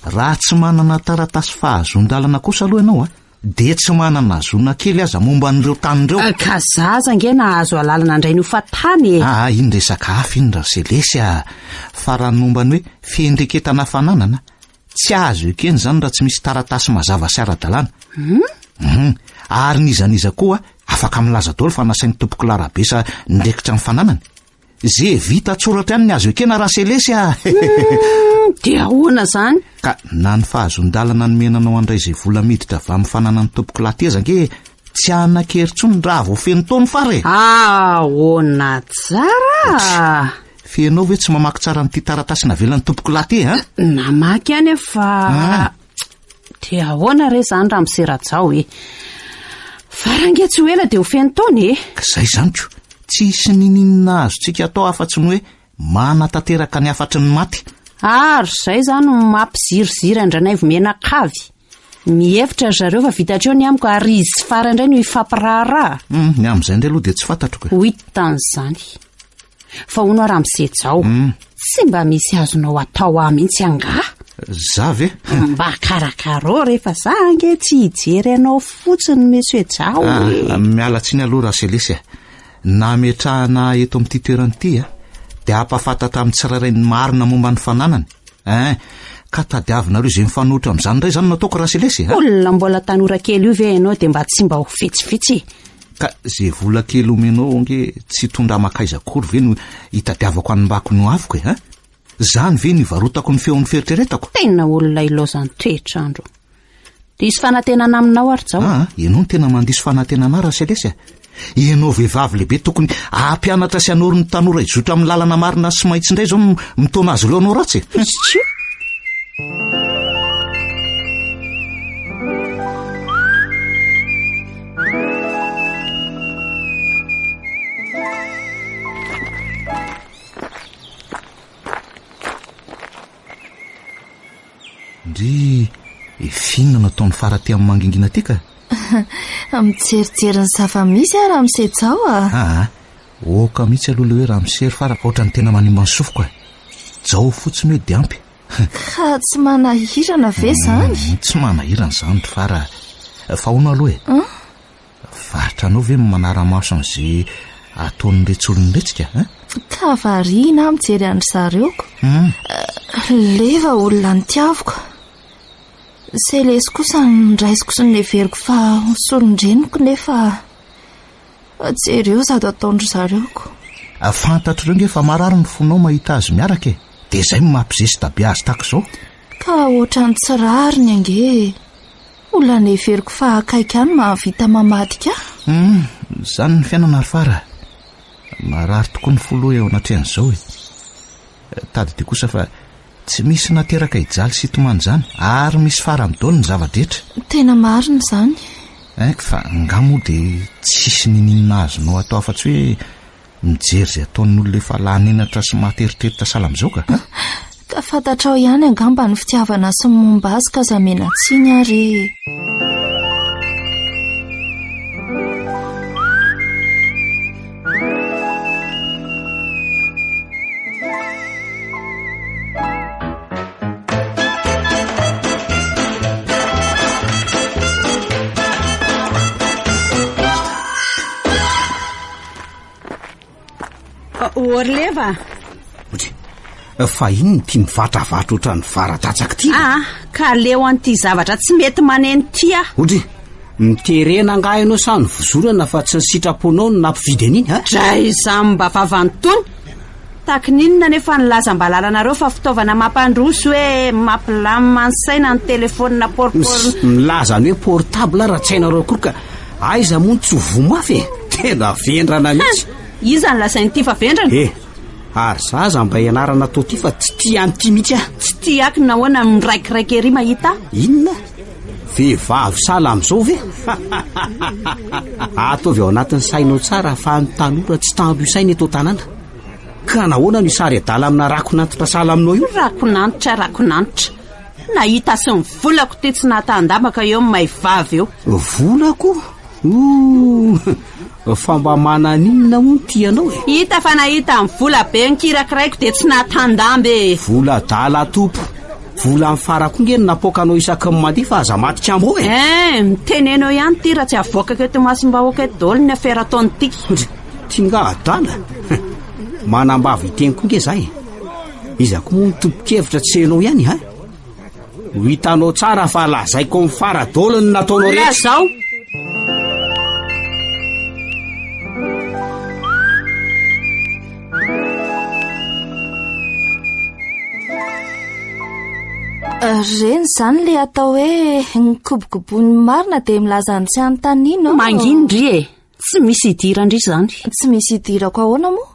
Speaker 3: raha tsy manana taratasy fahazon-dalana kosa aloha ianao dia tsy manana zona kely aza momba an'ireo tanireo.
Speaker 2: Ka zaza nge nahazo alalana indray ny ho fatany
Speaker 3: iny resaka hafa iny raha selesy fa raha momba ny hoe fiendreketana fananana tsy azo ekeny izany raha tsy misy taratasy mazava sy ara-dalàna. Ary nizaniza koa afaka milaza daholo fa nasain'ny tompoko larabesa niraikitra ny fananany. Ze vita tsoratra ihany ny azo ekena raha selesy a.
Speaker 2: Dia ahoana zany?
Speaker 3: Ka na ny fahazon-dalana nomenanao andray izay vola miditra avy amin'ny fananany tompoko lateza ange tsy anan-keritsony raha vao feno taony fara e.
Speaker 2: Ahoana tsara.
Speaker 3: Fenao hoe tsy mamaky tsara n'ity taratasy navelan'ny tompoko late ha?
Speaker 2: Namaky any efa. Dia ahoana re zany raha miserajao e. Farange tsy ho ela dia ho feno taony e.
Speaker 3: Ka zay zanyko. Tsisy nininina azontsika atao afa-tsy ny hoe manatanteraka ny afatry ny maty.
Speaker 2: Ary zay zany mampizirizira andranay vomenakavy. Mihevitra zareo fa vitatreo ny amiko ary izy fara indray no ifampiraharaha.
Speaker 3: Ny amin'izay indray aloha dia tsy fantatroko.
Speaker 2: Ho hitan'izany. Fa hono raha misejao. Tsy mba misy azonao atao mihitsy anga.
Speaker 3: Zavy e.
Speaker 2: Mba karakarao rehefa zange tsy hijery anao fotsiny mesejao.
Speaker 3: Miala tsiny aloha raha selesy. Nametrahana eto amin'ity toeranyity dia hampafantatra amin'ny tsirairay ny marina momba ny fananany. Ka tadiavinareo izay mifanohitra amin'izany indray zany nataoko raha selesy.
Speaker 2: Olona mbola tanora kely io ve ianao dia mba tsy mba ho fetsifetsy.
Speaker 3: Ka zay vola kely omenao nge tsy tondra makaiza akory ve no hitadiavako anombako no avoko e. Zany ve nivarotako ny feon'ny feritreretako.
Speaker 2: Tena olona ilaozany toetrandro. Diso fanantenana aminao ary zao.
Speaker 3: Ianao no tena mandiso fanantenana raha selesy. Ianao vehivavy lehibe tokony ampianatra sy anoro ny tanora izotra amin'ny lalana marina sy maitso indray zao mitona azy ireo anao ratsy. Ndry efinona nataon'ny faraty amin'ny mangingina ty ka.
Speaker 4: Mijerijery ny zava-misy raha misejao
Speaker 3: oka mihitsy aloha le hoe raha misery fara fa ohatrany tena manimba ny sofiko jao fotsiny hoe dia ampy.
Speaker 4: Ka tsy manahirana ve zany?
Speaker 3: Tsy manahirana zany fara. Fa hono aloha e. Varitranao ve manara-maso an'izay ataon'ny retsolon'iretsika?
Speaker 4: Ka variana mijery andry zareoko. Leva olona ny tiaviko. Selesy kosa nraisiko sy neveriko fa solondreniko nefa jereo sady ataondry zareoko.
Speaker 3: Fantatro ireo nge fa marary ny fonao mahita azy miaraka e. Dia izay mampizesy tabe azy tako izao.
Speaker 4: Ka ohatrany tsy rariny ange. Olona neveriko fa akaika any mahavita mamadika.
Speaker 3: Zany ny fiainana ary fara. Marary tokoa ny folo eo anatrehan'izao e. Tady dia kosa fa tsy misy nateraka ijaly sy tomany zany ary misy fara midolo ny zava-drehetra.
Speaker 4: Tena marina zany.
Speaker 3: Fa ngamo dia tsisy nininina azonao atao afa-tsy hoe mijery izay ataon'ny olona efa lanenatra sy mahteritreritra sahala amin'izao ka.
Speaker 4: Ka fantatrao ihany angamba ny fitiavana sy momba azy ka zamena tsiny ary.
Speaker 2: Orleva.
Speaker 5: Fa ino ty mivadravatra otra ny varadatsaka ty?
Speaker 2: Ka leo an'ity zavatra tsy mety maneno ty
Speaker 5: Odry, miterena angahy ianao sa ny vozorana fa tsy ny sitraponao no nampividy an'iny
Speaker 2: Dray izany mba vavantony. Taky ninona nefa nilazam-balalana fa fitaovana mampandroso hoe mampilamina ny saina ny telefonina portable.
Speaker 5: Milaza ny hoe portable raha tsy hainareo akory ka aiza moa tsy ho vomafy e. Tena vendrana mihitsy.
Speaker 2: Iza ny lasain'ity fa vendrana?
Speaker 5: Ary zaza mba ianarana tao ty fa tsy tia an'ity mihitsy
Speaker 2: Tsy tia aky nahoana miraikiraiky ery mahita.
Speaker 5: Inona? Vehivavy sala amin'izao ve? Ataovy ao anatin'ny sainao tsara fa ny tanora tsy tambo io saina eto tanàna. Ka nahoana no isary adala amina rakonantitra sala aminao io?
Speaker 2: Rakonantitra. Nahita sy ny volako ty tsy nahatandamaka eo amin'ny maivavy eo.
Speaker 5: Volako? Fa mba mananinona moa ty anao e?
Speaker 2: Hita fa nahita ny vola be ny kirakiraiko dia tsy nahatandambe.
Speaker 5: Vola dala topo. Vola amin'ny farako nge napokanao isaky ny mandeha fa aza maty kambo e.
Speaker 2: Mitenenao ihany ty raha tsy avoakako eto masim-bahoaka eto daholo ny afera ataony ity.
Speaker 5: Tinga adala. Manambavy iteniko nge zay. Izako moa ny tompo-kevitra tsy hainao ihany Ho hitanao tsara fa lazaiko amin'ny fara-dolo ny nataonao rehetra.
Speaker 2: Zao.
Speaker 4: Reny izany le atao hoe nikobokobony marina dia milazany tsy anontaniana
Speaker 2: mangindry e, tsy misy idirandry izany.
Speaker 4: Tsy misy idirako ahoana moa?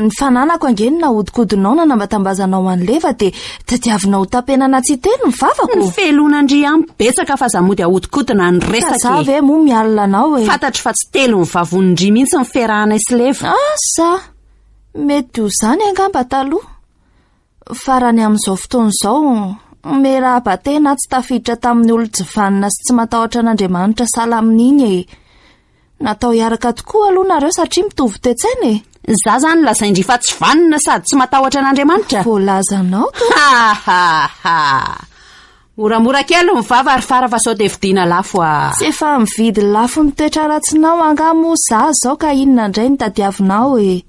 Speaker 4: Ny fananako angeny na hodikodinao na nambatambazanao an'leva dia tadiavinao tapenana tsy telo ny vavako.
Speaker 2: Ny felonandry betsaka fa zamody ahodikodina ny resaka.
Speaker 4: Za ve moa mialina anao e?
Speaker 2: Fantatry fa tsy telo ny vavonindry mihitsy ny ferahana sy leva.
Speaker 4: Asa mety ho izany angamba taloha. Farany amin'izao fotoan'izao meraha-batena tsy tafiditra tamin'ny olo-jivanina sy tsy matahotra an'Andriamanitra sala amin'iny e. Natao hiaraka tokoa aloha nareo satria mitovy toetsaina e.
Speaker 2: Za zany lazaindry fa tsy vanina sady tsy matahotra an'Andriamanitra.
Speaker 4: Voalazanao to.
Speaker 2: Moramora kely ny vava ary fara fa sao dia vidiana lafo a.
Speaker 4: Tsy efa mividy lafo ny toetra ratsinao angamo za zao ka inona indray ny tadiavinao e.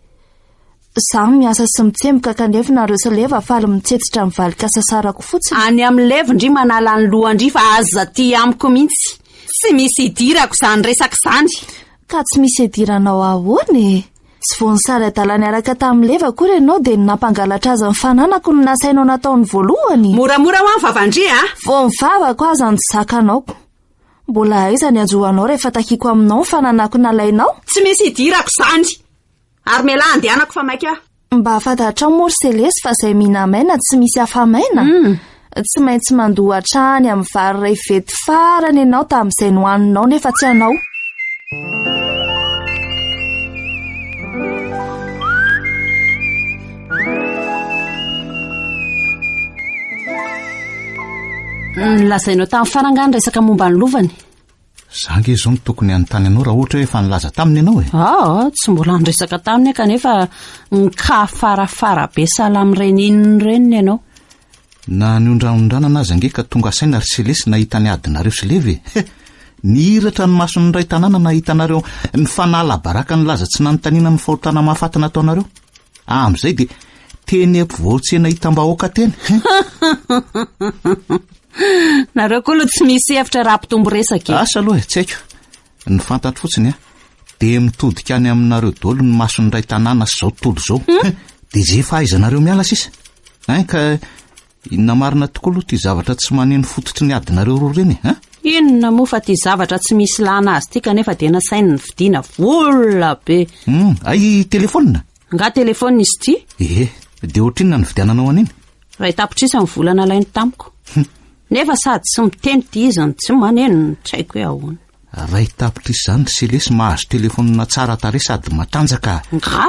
Speaker 4: Za miasa sy mitsemboka kanefa nareo sy leva faly mitsetitra mivalika sasarako fotsiny.
Speaker 2: Any amin'ny levindry manala ny lohandry fa aza ty amiko mihitsy. Tsy misy idirako izany resaka izany.
Speaker 4: Ka tsy misy idiranao ahoana e. Tsy vonisary adalany araka tamin'ny leva koa ianao dia nampangalatra azy ny fananako no nasainao nataony voalohany.
Speaker 2: Moramora ho any vavandry a?
Speaker 4: Vao mivavako aza ny zakanaoko. Mbola aiza ny ajohanao rehefa takiako aminao ny fananako nalainao?
Speaker 2: Tsy misy idirako izany. Ary mela andehanako fa maika.
Speaker 4: Mba fantatra mor selesy fa izay minamaina tsy misy afamaina. Tsy maintsy mandoa hatrany amin'ny vary iray vety farany ianao tamin'izay nohaninao nefa tsy anao.
Speaker 2: Lazainao tamin'ny farangany resaka momba ny lovany.
Speaker 3: Zange izao no tokony anontany anao raha ohatra hoe efa nilaza taminy ianao e.
Speaker 2: Tsy mbola niresaka taminy kanefa nka farafara be sala amin'ireny inony ireny ianao.
Speaker 3: Na niondranondranana azy ange ka tonga saina ry selesy nahita ny adinareo sy leve. Nihiratra ny mason'ny ray tanàna nahitanareo ny fanala baraka ny laza tsy nanontaniana ny fahotana mahafatana ataonareo. Amin'izay dia teny ampivoatsena hitam-bahoaka teny.
Speaker 2: Nareo koa aloha tsy misy hevitra raha mpitombo resaka.
Speaker 3: Asa aloha tsy haiko. Ny fantatro fotsiny dia mitodika any aminareo daholo ny mason'ny ray tanàna sy izao tontolo izao. Dia je fahaizanareo miala sisa. Ka inona marina tokoa aloha ty zavatra tsy maneno fototry ny adinareo roa ireny
Speaker 2: Inona moa fa ty zavatra tsy misy lana azy ty kanefa dia nasainy ny vidiana vola be.
Speaker 3: Ay telefônina?
Speaker 2: Nga telefônina izy ty?
Speaker 3: Dia ohatrinona ny vidiananao aniny?
Speaker 2: Ray tapitrisa ny volana lainy tamiko. Nefa sady tsy miteny ty izany tsy maneno tsy haiko hoe ahoana.
Speaker 3: Ray tapitrisa izany selesy mahazo telefônina tsara tarehy sady matanjaka.
Speaker 2: Nga?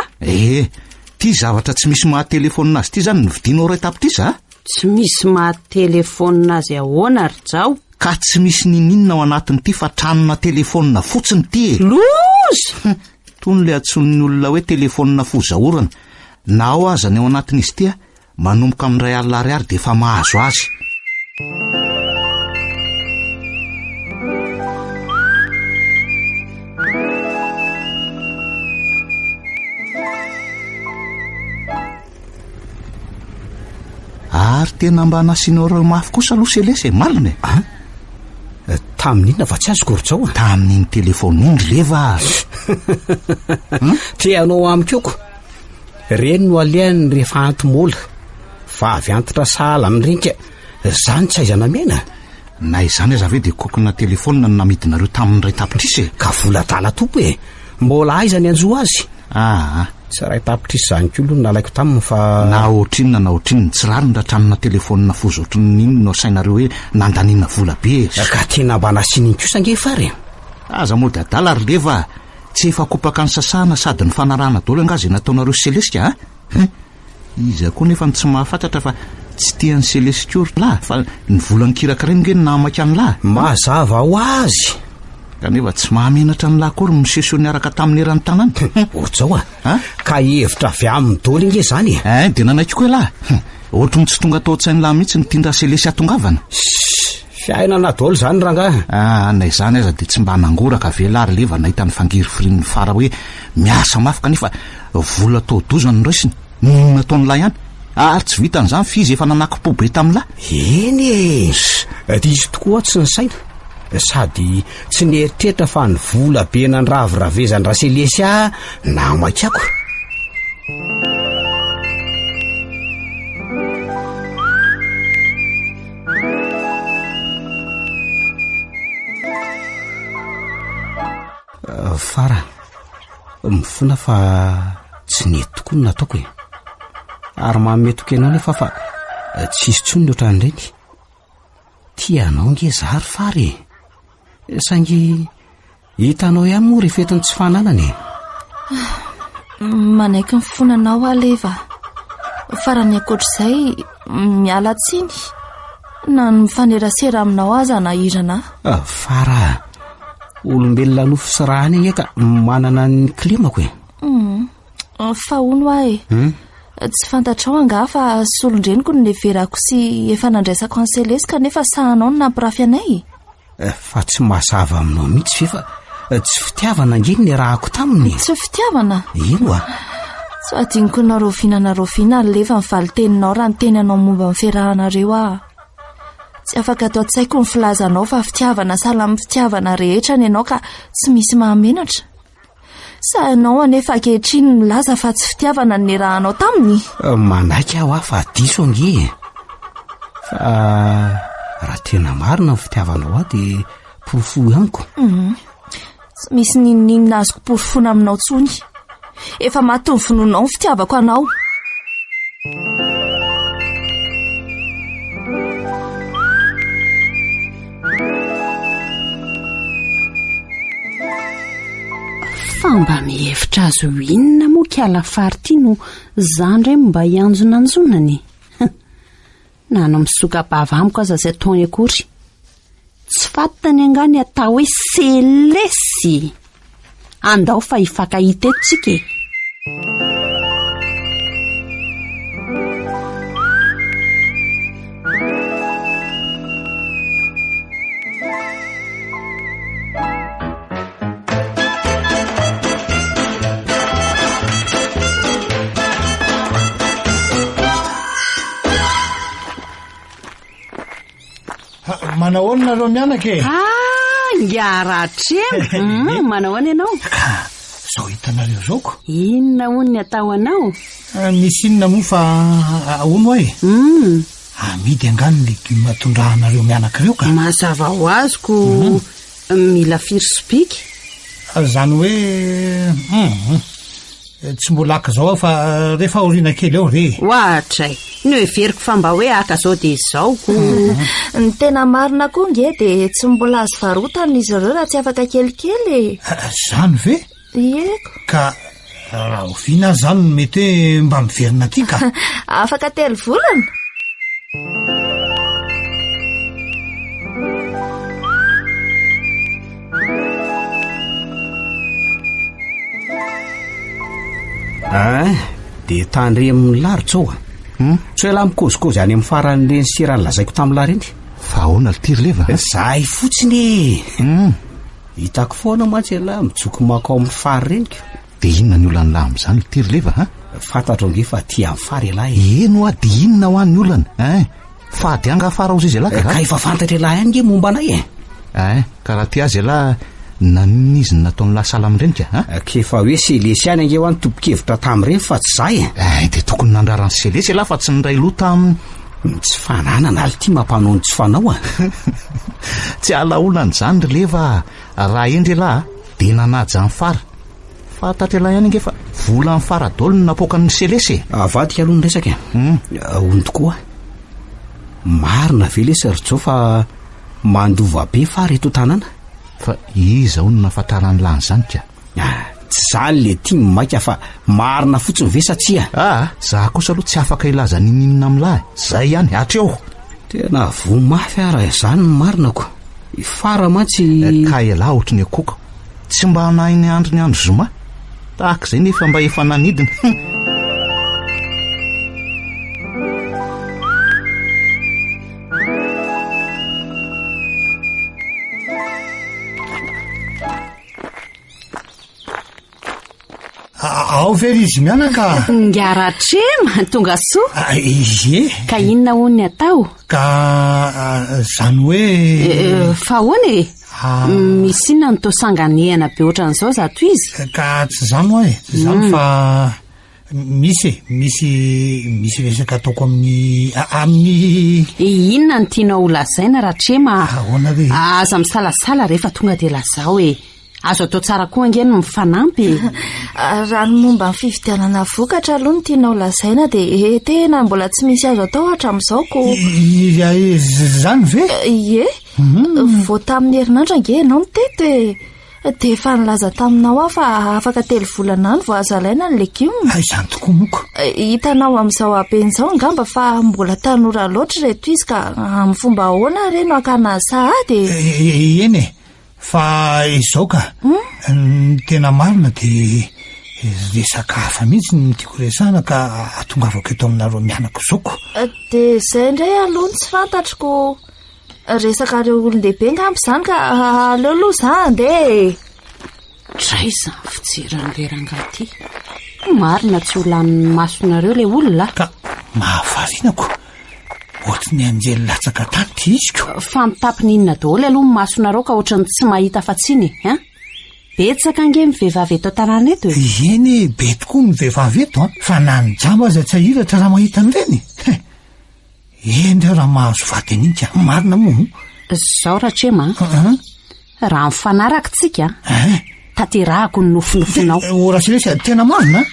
Speaker 3: Ty zavatra tsy misy mahatelefônina azy ty zany ny vidianao ray tapitrisa?
Speaker 2: Tsy misy mahatelefônina azy ahoana ry zao.
Speaker 3: Ka tsy misy ninina ao anatin'ity fa tranona telefônina fotsiny ty e.
Speaker 2: Lozy!
Speaker 3: Tony le atson'ny olona hoe telefônina fozahorana. Na ao aza ny ao anatin'izy ty manomboka amin'ray alina ariary dia efa mahazo azy. Ary tena mba nasianao reo mafy kosa aloha selesy malina e.
Speaker 5: Tamin'inona fa tsy azoko ry zao
Speaker 3: tamin'iny telefôniny leva.
Speaker 5: Treanao amikoko. Reny no alehany rehefa antomola fa avy antitra sahala amin'ireny zany tsy aizana mena.
Speaker 3: Na izany aza ve dia kokona telefônina no namidinareo tamin'ny ray tapitrisa e.
Speaker 5: Ka vola tala topo e. Mbola aiza ny anjo azy. Tsy ray tapitrisa izany koa aloha nalaiko taminy fa
Speaker 3: na ohatrinona tsy rariny ratranona telefônina foza ohatrin'ny iny no asainareo hoe nandaniana vola be.
Speaker 5: Ka tena mba nasiany kosa nge fary.
Speaker 3: Aza mody adala ry leva tsy efa kopaka ny sasana sady ny fanarahana daholo angazy nataonareo selesika iza koa nefa tsy mahafantatra fa tsy tian'ny selesika ry lahy fa ny volany kiraka ireny nge ny namaka ny lahy.
Speaker 5: Mazava ho azy.
Speaker 3: Kanefa tsy mahamenatra ny lahy kory miseso niaraka tamin'ny erany tanàna.
Speaker 5: Ohatrao ka hevitra avy amin'ny daholo inge zany e.
Speaker 3: Dia nanaiko koa lahy. Ohatry ny tsy tonga tao an-tsainy lahy mihitsy ny tindra selesy atongavana.
Speaker 5: Fiainana daholo zany rangahy.
Speaker 3: Na izany aza dia tsy mba nangoraka velary leva nahita ny fangiry-firin'ny fara hoe miasa mafy kanefa vola tao dozany raisiny nataon'ny lahy ihany. Ary tsy vitan'izany fizy efa nanaky-po be tamin'ny lahy.
Speaker 5: Eny diso tokoa tsy ny saina. Sady tsy nieritreritra fa ny vola be nandraviravezany raselesy namakiako. Fara, mifona fa tsy nety tokoa no nataoko ary mametoko ianao nefa fa tsisy tsony ny ohatran'ireny. Tianao nge zary Fara saingy hitanao ihany moa rehefa eto ny tsy fananany.
Speaker 4: Manaiky ny fonanao aleva, farany ankoatr'izay miala tsiny na ny mifanerasera aminao aza na irana.
Speaker 5: Fara, olombelona nofo sy rahany eka manana ny klimako
Speaker 4: fa ono ahy tsy fantatrao anga fa solondreniko no neverako sy efa nandraisako an Selesy kanefa sahanao no nampirafy anay.
Speaker 5: Fa tsy mahasava aminao mihitsy fa tsy fitiavana ngeny ny rahako taminy.
Speaker 4: Tsy fitiavana?
Speaker 5: Ino
Speaker 4: tsy adiniko na roviana lefa mivaly teninao raha ny tenanao momba ny fiarahanareo tsy afaka atao tsaiko ny filazanao fa fitiavana sahala amin'ny fitiavana rehetra ny ianao ka tsy misy mahamenatra. Sa ianao anefa ankehitriny milaza fa tsy fitiavana ny rahanao taminy.
Speaker 5: Manaiky aho fa diso ange. Fa raha tena marina ny fitiavanao dia porofo amiko.
Speaker 4: Tsy misy ninninina azoko porofona aminao tsony. Efa maty ny finoanao ny fitiavako anao.
Speaker 2: Mba mihevitra azo inona moa kiala fary ity no zandre mba hianjonanjonany. Nano misoka-bava amiko aza izay ataony akory. Tsy fatany angany atao hoe Selesy. Andao fa hifankahita eto tsika.
Speaker 6: Manahoana nareo mianaka
Speaker 2: Ngaratremo. Manahoana ianao?
Speaker 6: Zao hitanareo zaoko.
Speaker 2: Inona hono ny atao anao?
Speaker 6: Misy inona moa fa ahono ahy? Amidy angano legioma tondrahanareo mianakireo ka.
Speaker 2: Mazava ho azoko mila firosopiky.
Speaker 6: Zany hoe tsy mbola aka zao fa rehefa orina kely eo re.
Speaker 2: Ohatray, ny everiko fa mba hoe aka zao dia izaoko.
Speaker 4: Ny tena marina koa nge dia tsy mbola azo varotana izy ireo raha tsy afaka kelikely.
Speaker 6: Zany ve?
Speaker 4: Ieko.
Speaker 6: Ka raha oviana zany mety hoe mba miverina aty ka.
Speaker 4: Afaka 3 volana.
Speaker 5: Dia tandre amin'ny laritra ao tsy hoe lahy mikozikozy any amin'ny faran'ireny sirany lazaiko tamin'lahy reny.
Speaker 3: Fa ahoana litiry leva?
Speaker 5: Zahay fotsiny hitako foana mantsy lahy mijoko mako ao amin'ny fary renyko.
Speaker 3: Dia inona ny olana lahy amin'izany litiry leva?
Speaker 5: Fantatro nge fa tia amin'ny fary lahy.
Speaker 3: Eno dia inona ho an'ny olana? Fady anga afara ho izy lahy
Speaker 5: ka efa fantatra lahy ihany nge momba anay
Speaker 3: ka raha tia azy lahy nanina izy nataony lasala amin'irenika
Speaker 5: kefa hoe Selesy ihany ange ho any tompokevitra tamin'ireny fa tsy zahay.
Speaker 3: Dia tokony nandrarany Selesy lahy fa tsy niray lota
Speaker 5: tsy fananana ali ty mampanao tsy fanao
Speaker 3: tsy alaolana zany ry leva. Raha endry lahy dia nanaja ny fara. Fantatra lahy ihany ange fa vola ny faradolo no napoakan'ny Selesy.
Speaker 5: Avadika aloha ny resaka hono tokoa. Marina ve lesy ry fa mandova be fara eto tanàna.
Speaker 3: Fa iza ho no nafantarany lany zany ka?
Speaker 5: Tsy zany le tia maika fa marina fotsiny ve satsia?
Speaker 3: Za kosa aloha tsy afaka ilaza ninina amin'lahy. Zay ihany hatreo.
Speaker 5: Tena vomafy ara izany ny marinako. Fara mantsy
Speaker 3: ka elahy ohatry ny akoka. Tsy mba hanahy ny andro ny andro zoma. Tahaka izay nefa mba efa nanidina.
Speaker 6: Ao very izy mianaka.
Speaker 2: Ngaratrema tonga soa.
Speaker 6: Izy
Speaker 2: ka inona hono ny atao?
Speaker 6: Ka zany hoe
Speaker 2: fa hoany misy inona ny tosanganehana be ohatran'izao zato izy?
Speaker 6: Ka tsy zany hoe zany fa misy resaka ataoko amin'ny
Speaker 2: inona ny tianao ho lazaina Ratrema?
Speaker 6: Ahoana ve?
Speaker 2: Aza misalasala rehefa tonga dia lazao azo atao tsara koa angeny mifanampy.
Speaker 4: Raha ny momba ny fividianana vokatra aloha no tianao lazaina dia tena mbola tsy misy azo atao hatramin'izao ko.
Speaker 6: Zany ve?
Speaker 4: Ie, vao tamin'ny herinandro ange ianao mitety dia efa nilaza taminao aho fa afaka 3 volana any vao azalaina ny legioma.
Speaker 6: Izany tokoa moko.
Speaker 4: Hitanao amin'izao haben'izao angamba fa mbola tanora loatra reto izy ka amin'ny fomba ahoana reno akana sahady.
Speaker 6: Eny e, fa izao ka tena marina dia resaka hafa mihitsy ny tiako resana ka atongaroako eto aminareo mianako zoko.
Speaker 4: Dia izay indray aloha tsy fantatroko. Resaka reo olon-dehibe ngambo izany ka aleo aloha izany andeha.
Speaker 2: Traiza ny fijeran'ilay rangahy ity. Marina tsy ho lanin'ny masonareo ilay olona.
Speaker 6: Ka mahavarinako. Ohatry ny anjely latsaka tany ty iziko.
Speaker 2: Fa mitapiny inona daholo aloha ny masonareo ka ohatrany tsy mahita fatsiny, hein? Betsaka ange mivehivavy eto an-tanàna eto.
Speaker 6: Eny, be tokoa mivehivavy eto, fa na ny jamba aza tsy ahiratra raha mahita an'ireny. Eny raha mahazo vady an'iny marina moa.
Speaker 2: Zao Ratrema, raha mifanaraka tsika, tanterahako ny nofinofinao.
Speaker 6: Ora silesa tena marina.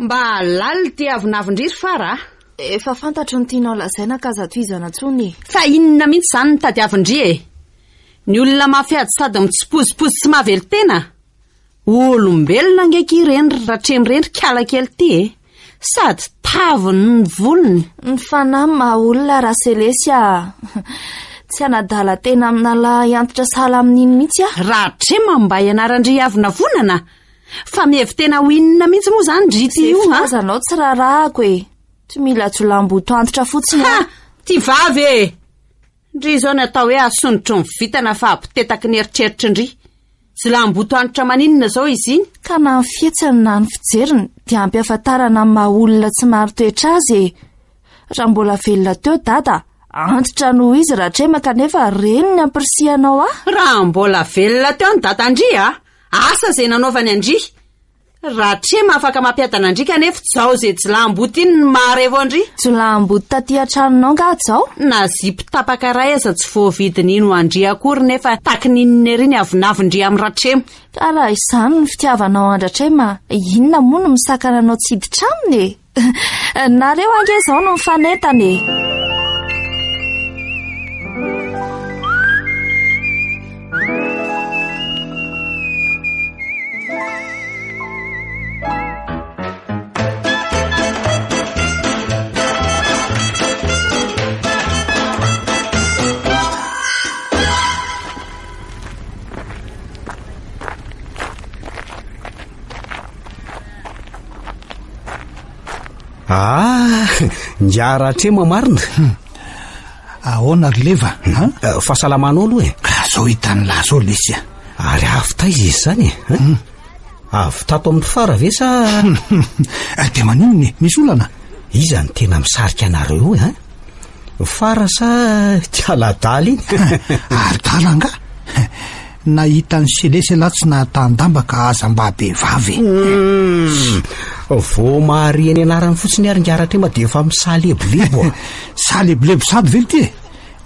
Speaker 2: Mba laly ty avinavindriry fara.
Speaker 4: Efa fantatro ny tianao lazaina ka aza tohizana tsony.
Speaker 2: Fa inona mihitsy zany ny tady avindri e? Ny olona mafiady sady mitsipozipozy tsy mavely tena. Olombelona angeky ireny Ratremrendry kalakely ty e. Sady taviny ny volony.
Speaker 4: Ny fanahy maha-olona raha Selesia. Tsy anadala tena amina la antitra sala amin'iny mihitsy a.
Speaker 2: Ratrema mba ianarandry avinavonana. Fa mievy tena ho inona mihitsy moa zany drity io ha.
Speaker 4: Azanao tsy rarahako e. Tsy mila jolamboto antitra fotsiny.
Speaker 2: Ha! Ty vavy e! Ndry izao natao hoe asondrotro ny vitana fa apitetaky ny eritreritry ndry. Jolamboto antitra maninona zao izy iny?
Speaker 4: Ka na ny fietsany na ny fijeriny dia ampy afantarana amin'ny maha-olona tsy maro toetra azy e. Raha mbola velona teo dada, antitra noho izy Ratrema kanefa reny ny ampirisianao ah.
Speaker 2: Raha mbola velona teo ny dadandry ah. Asa zay nanaovany andry. Ratrema afaka mampiadana andry kanefa zao zay jolamboto iny ny maharevo andry.
Speaker 4: Jolamboto taty an-tranonao nga zao?
Speaker 2: Na zipo tapaka ray aza tsy voavidiny ino andry akory nefa takininina ery ny avinavindry amin'ny Ratrema.
Speaker 4: Ka raha izany ny fitiavanao an-Ratrema, inona moa no misakana anao tsy hiditra aminy e? Nareo ange zao no mifanentany e.
Speaker 5: Nja Ratrema marina.
Speaker 6: Ahoana releva?
Speaker 5: Fahasalamanao aloha e.
Speaker 6: Ka zao hitany lazao lesy.
Speaker 5: Ary avy izy izany e. Avy tato amin'ny fara ve sa?
Speaker 6: Dia maninona misy olana?
Speaker 5: Iza ny tena misarika anareo e? Fara sa tialadala iny?
Speaker 6: Ardala nga. Nahita ny Selesy laha tsy nahatandamba ka aza mba be vavy.
Speaker 5: Vao mahary eny anarany fotsiny ary Ratrema dia efa misalebolebo.
Speaker 6: Salebolebo sady ve ty e?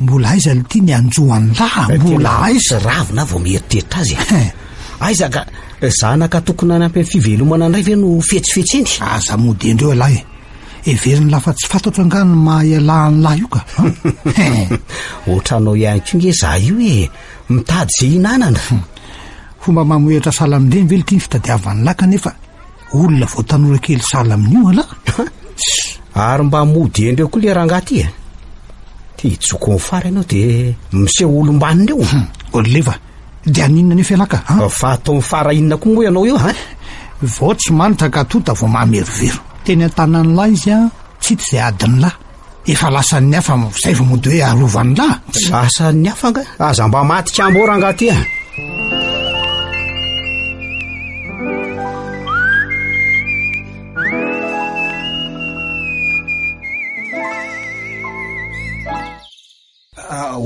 Speaker 6: Mbola aiza ty ny anjoany lahy? Mbola aiza
Speaker 5: ravina vao mieritreritra azy. Aiza ka zanaka tokony anampy amin'ny fivelomana indray ve no fetsifetseny?
Speaker 6: Aza mody endreo alahy e. Everiny lafa tsy fantatra nga ny mahaialahan'ny lahy io ka.
Speaker 5: Ohatranao ihany koa nge za io e. Mitady zay hinanana.
Speaker 6: Fomba mamoetra sala amin'ireny ve ty ny fitadiavan'ny lahy kanefa olona vao tanora kely sala amin'io ala.
Speaker 5: Ary mba mody endreo koa le rangahy ty e. Ty joko ny fara ianao dia miseho olombanina eo.
Speaker 6: Oleva, dia aninona nefa alaka?
Speaker 5: Fa atao fara inona koa moa ianao io ha?
Speaker 6: Vao tsy manitra ka tonta vao mamerovero. Teny an-tanan'ny lahy izy a, tsy hita izay adiny lahy. Efa lasan'ny hafa izay vao mody hoe arovan'ny lahy.
Speaker 5: Lasan'ny hafa nga? Aza mba matika ambao rangahy ty a.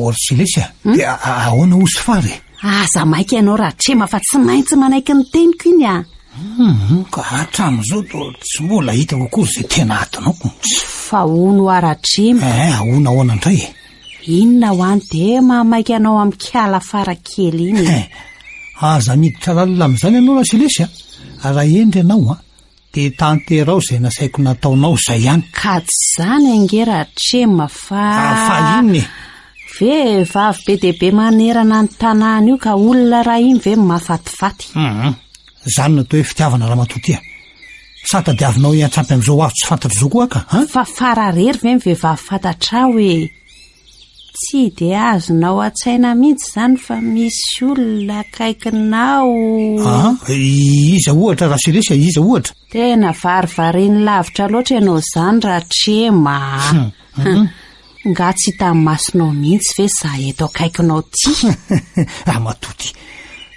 Speaker 6: Silesy dia ahoana osy fary?
Speaker 2: Aza maika ianao Ratrema fa tsy maintsy manaiky ny teniko iny a.
Speaker 6: Ka hatram'izao tsy mbola hitako akory zay tena atinao.
Speaker 2: Fa ono aratrema.
Speaker 6: Ahona ahoana indray.
Speaker 2: Inona ho any de mamaika anao amin'ny kiala fara kely iny.
Speaker 6: Aza miditra lalina amin'izany ianao Rasilesy raha endry ianao de tanterao izay nasaiko nataonao izay ihany.
Speaker 2: Ka tsy zany angeratrema fa
Speaker 6: inona
Speaker 2: ve vavy be dehibe manerana ny tanàna io ka olona raha iny ve mahafatifaty.
Speaker 6: Zany natao hoe fitiavana Ramatoa. Sa tadiavinao hiantrampy amin'izao avy tsy fantatro zao koa ka
Speaker 2: fa fararery ve ny vehivavy fantatra hoe tsy de azonao an-tsaina mihitsy zany fa misy olona akaikinao.
Speaker 6: Iza ohatra Rasilesy, iza ohatra?
Speaker 2: Tena varivareny lavitra loatra ianao zany Ratrema. Nga tsy hitan'ny masonao mihitsy ve za eto akaikinao ty.
Speaker 6: Ramatoa,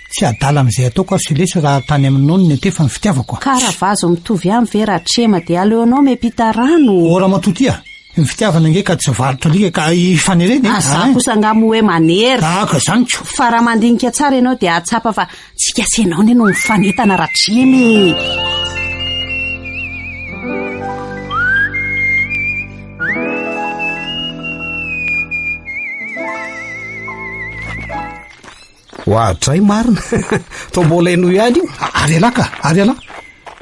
Speaker 6: tsy adala amin'izay ataoko Rasilesy raha tany aminao ny atefa ny fitiavako.
Speaker 2: Karavazo mitovy ihany ve Ratrema de aleonao miampita rano.
Speaker 6: Ramatoa, ny fitiavana nge ka tsy varotra alika ka ifanireny.
Speaker 2: Za kosa ngamo hoe manery.
Speaker 6: Ka zanyko.
Speaker 2: Fa raha mandinika tsara ianao de atsapa fa tsy kasenao ny no mifanetana Ratrema.
Speaker 5: Hoatray marina. To mbola eno ihany io.
Speaker 6: Ary ala.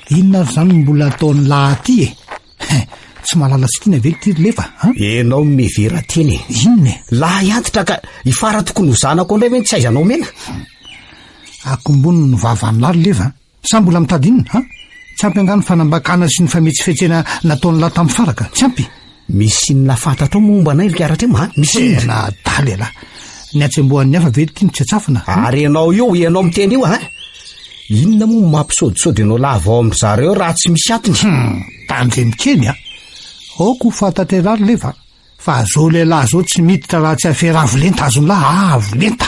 Speaker 6: Inona ary zany mbola ataon'ny lahaty tsy mahalala sy tiana ve ty lefa?
Speaker 5: Enao mivera teny.
Speaker 6: Inona?
Speaker 5: Laha antitra ka ifara tokony ho zanako indray ve tsy aizanao mena?
Speaker 6: Akombony ny vavan'ny lary lefa. Sa mbola mitady inona? Tsy ampy angano fanambakana sy ny fametsifetsena nataon'ny lahy tamin'ny faraka. Tsy ampy.
Speaker 5: Misy ny nafantatrao momba anay Ratrema. Misy
Speaker 6: na daly ala. Ny atsembohan'ny hafa ve ty ny tsatsafana.
Speaker 5: Ary ianao miteny io inona moa mampisodisody anao lava ao amin'zareo raha tsy misy atiny.
Speaker 6: Tandremikeny aoko fantatrerary lefa fa zao lehilahy zao tsy miditra raha tsy afera avolenta azony lahy avolenta.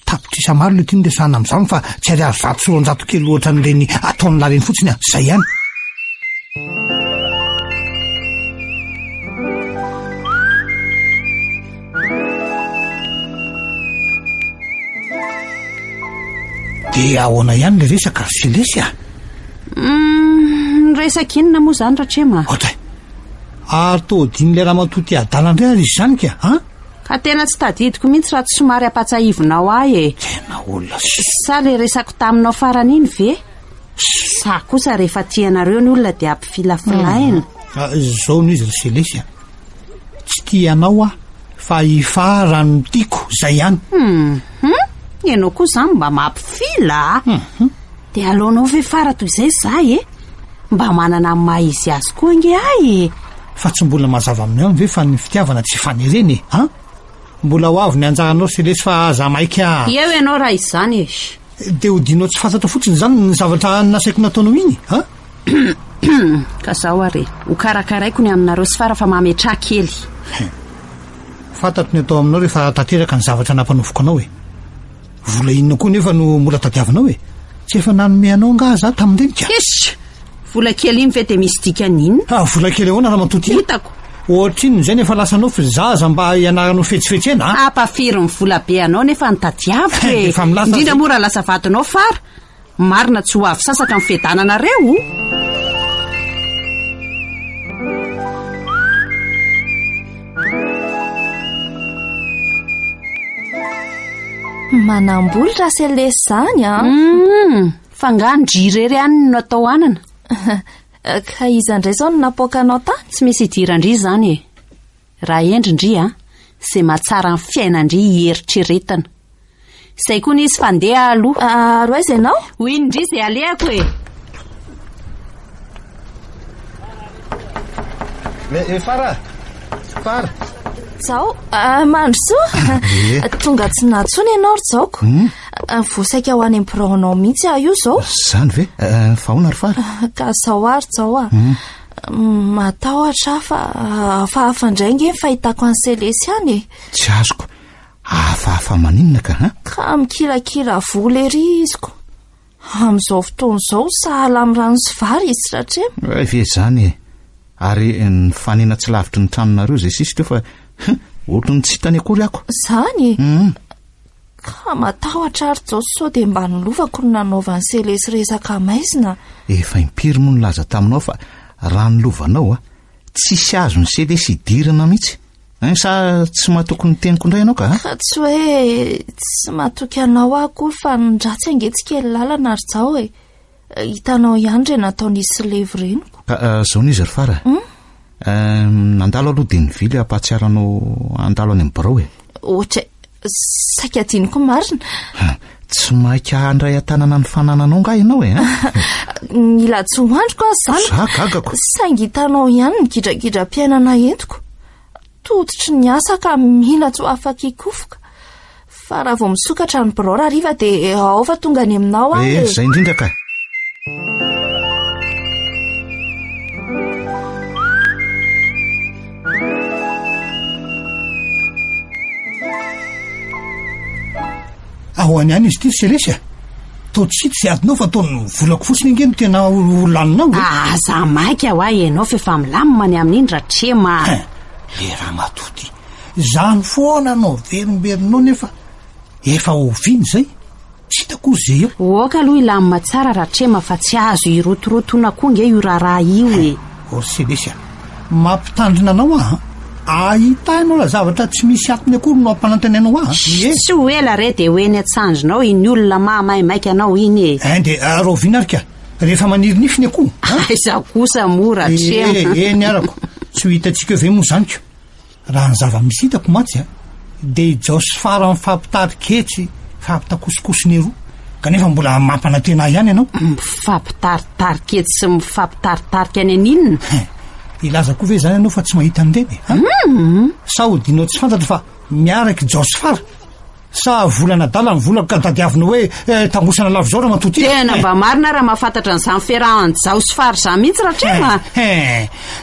Speaker 6: Tapotrisa maro le ty ndesana amin'izany fa tsy ary azo 100 kely ohatra n'ireny ataon'ny lahy reny fotsiny zay ihany. De ahoana ihany le resaka Rasilesy
Speaker 2: resaka inona moa zany Ratrema?
Speaker 6: Ary to din'le Ramatoa adalandray ary izy zany
Speaker 2: ka tena tsy tadidiko mihitsy raha tsy somary apatsahivonao ahy
Speaker 6: tena olona
Speaker 2: sa le resako taminao farany iny ve? Sa kosa rehefa tianareo ny olona de ampifilafilaina.
Speaker 6: Zao no izy Rasilesy tsy tianao fa ifarany tiako zay ihany.
Speaker 2: Ianao koa zany mba mampifila. De alohanao ve fara toy izay zahy mba manana amin'ny maha izy azy koa nge ahy.
Speaker 6: Fa tsy mbola mazava aminao ve fa ny fitiavana tsy fanereny mbola ho avy ny anjaranao Rasilesy fa aza maika.
Speaker 2: Eo ianao raha izany
Speaker 6: de hodinao tsy fantatra fotsiny zany ny zavatra nasaiko nataonao iny
Speaker 2: ka zao are ho karakaraiko ny aminareo sy fara fa mametra kely.
Speaker 6: Fantatro ny atao aminao rehefa tanteraka ny zavatra nampanovoko anao vola inona koa nefa no mbola tadiavinao tsy efa nanome anao nga za tamin'ireny
Speaker 2: vola kely iny ve de misy dikany inona?
Speaker 6: Vola kely ahoana Ramatoa?
Speaker 2: Hitako
Speaker 6: ohatra iny zay nefa lasanao fizaza mba ianaranao fetsifetsena
Speaker 2: ampafiry ny vola be anao nefa ny tadiaviko indrindra mora lasa vatonao fara marina tsy ho avy sasaka amin'ny fedananareo.
Speaker 4: Manamboly Rasilesy zany
Speaker 2: fa nga ny jirery ihany no atao anana.
Speaker 4: Ka iza indray zao no napoakanao tany?
Speaker 2: Tsy misy idirandry zany raha endrindry zay mahatsara ny fiainandry hieritreretana zay koa nisy fandeha aloha.
Speaker 4: Ro aiza ianao?
Speaker 2: Ho indry zay alehako
Speaker 3: Fara
Speaker 4: zao mandrosoa tonga tsy natsony ianao ry zaoko. Vosaika ho any am-piraonao mihitsy io zao.
Speaker 3: Zany ve fahoana ry Fara?
Speaker 4: Ka zao ary zao matahotra fa afandray nge fahitako any Selesy any
Speaker 3: tsy azoko hafahafa maninona
Speaker 4: ka mikirakira vola ery iziko amin'izao fotoana izao sahala amin'ny rano sy vary izy Ratrema.
Speaker 3: Ve zany ary ny fanena tsy lavitry ny tranonareo zay sisy teo fa ohatrany tsy hitany akory ako
Speaker 4: zany ka matahotra ary jao sao dia mba nilovako no nanaovany selesy resaka maizina.
Speaker 3: Efa impiry moa nilaza taminao fa raha nilovanao tsisy azo ny selesy idirana mihitsy. Sa tsy mahatoky ny teniko indray ianao ka
Speaker 4: tsy hoe tsy mahatoky anao akory fa ndratsy angetsykely lalana ary zao hitanao ihany re nataon'izy levo reniko.
Speaker 3: Zao n'izy ry fara nandalo aloha dia nivily ampahatsiaranao andalo any amin'ny birao
Speaker 4: ohatra saika diniko marina.
Speaker 3: Tsy maika handray an-tanana ny fanananao nga ianao
Speaker 4: mila tsoandroko azy zany
Speaker 3: gagako
Speaker 4: saingy hitanao ihany ny gidragidram-piainana entiko. Tototry ny asa ka mila tsy ho afaka ikofoka fa raha vao misokatra ny birao raha riva dia ao fa tonga any aminao
Speaker 3: zay indrindra ka.
Speaker 6: Ao any any izy ty selesy tao tsito sy adinao fa taony volako fotsiny inge no tena olaninao
Speaker 2: za maika ho ianao fa efa milamimany amin'iny ratrema
Speaker 6: le raha matoty zany foana anao verimberina nefa efa oviny zay tsy hitako zay
Speaker 2: oka aloha ilamima tsara ratrema fa tsy azo irotorotona koa nge io raharaha io
Speaker 6: selesy mampitandrina anao ahitainao la zavatra tsy misy atiny akory no ampanantenanao
Speaker 2: tsy ho ela re dia hoeny atsanjinao iny olona mahamaimaika anao iny
Speaker 6: dia rovina arika rehefa maniry nifiny akoho
Speaker 2: iza kosa mora
Speaker 6: eny arako tsy ho hitantsika ve moa zanyko raha ny zava-misy hitako matsy dia ijao sy fara mifampitariketsy fampitakosokosony roa kanefa mbola mampanantena ihany ianao
Speaker 2: mifampitaritariketsy sy mifampitaritarika any aninona
Speaker 6: ilaza koa ve zany ianao fa tsy mahita andeny sa hodinao tsy fantatra fa miaraky jao sy fara sa volana dala mivolako ka tadiavina hoe tangosana lavo zao raha matoty
Speaker 2: tena mba marina raha mahafantatra n'izany fiarahany jao sy fara za mihitsy rahatrema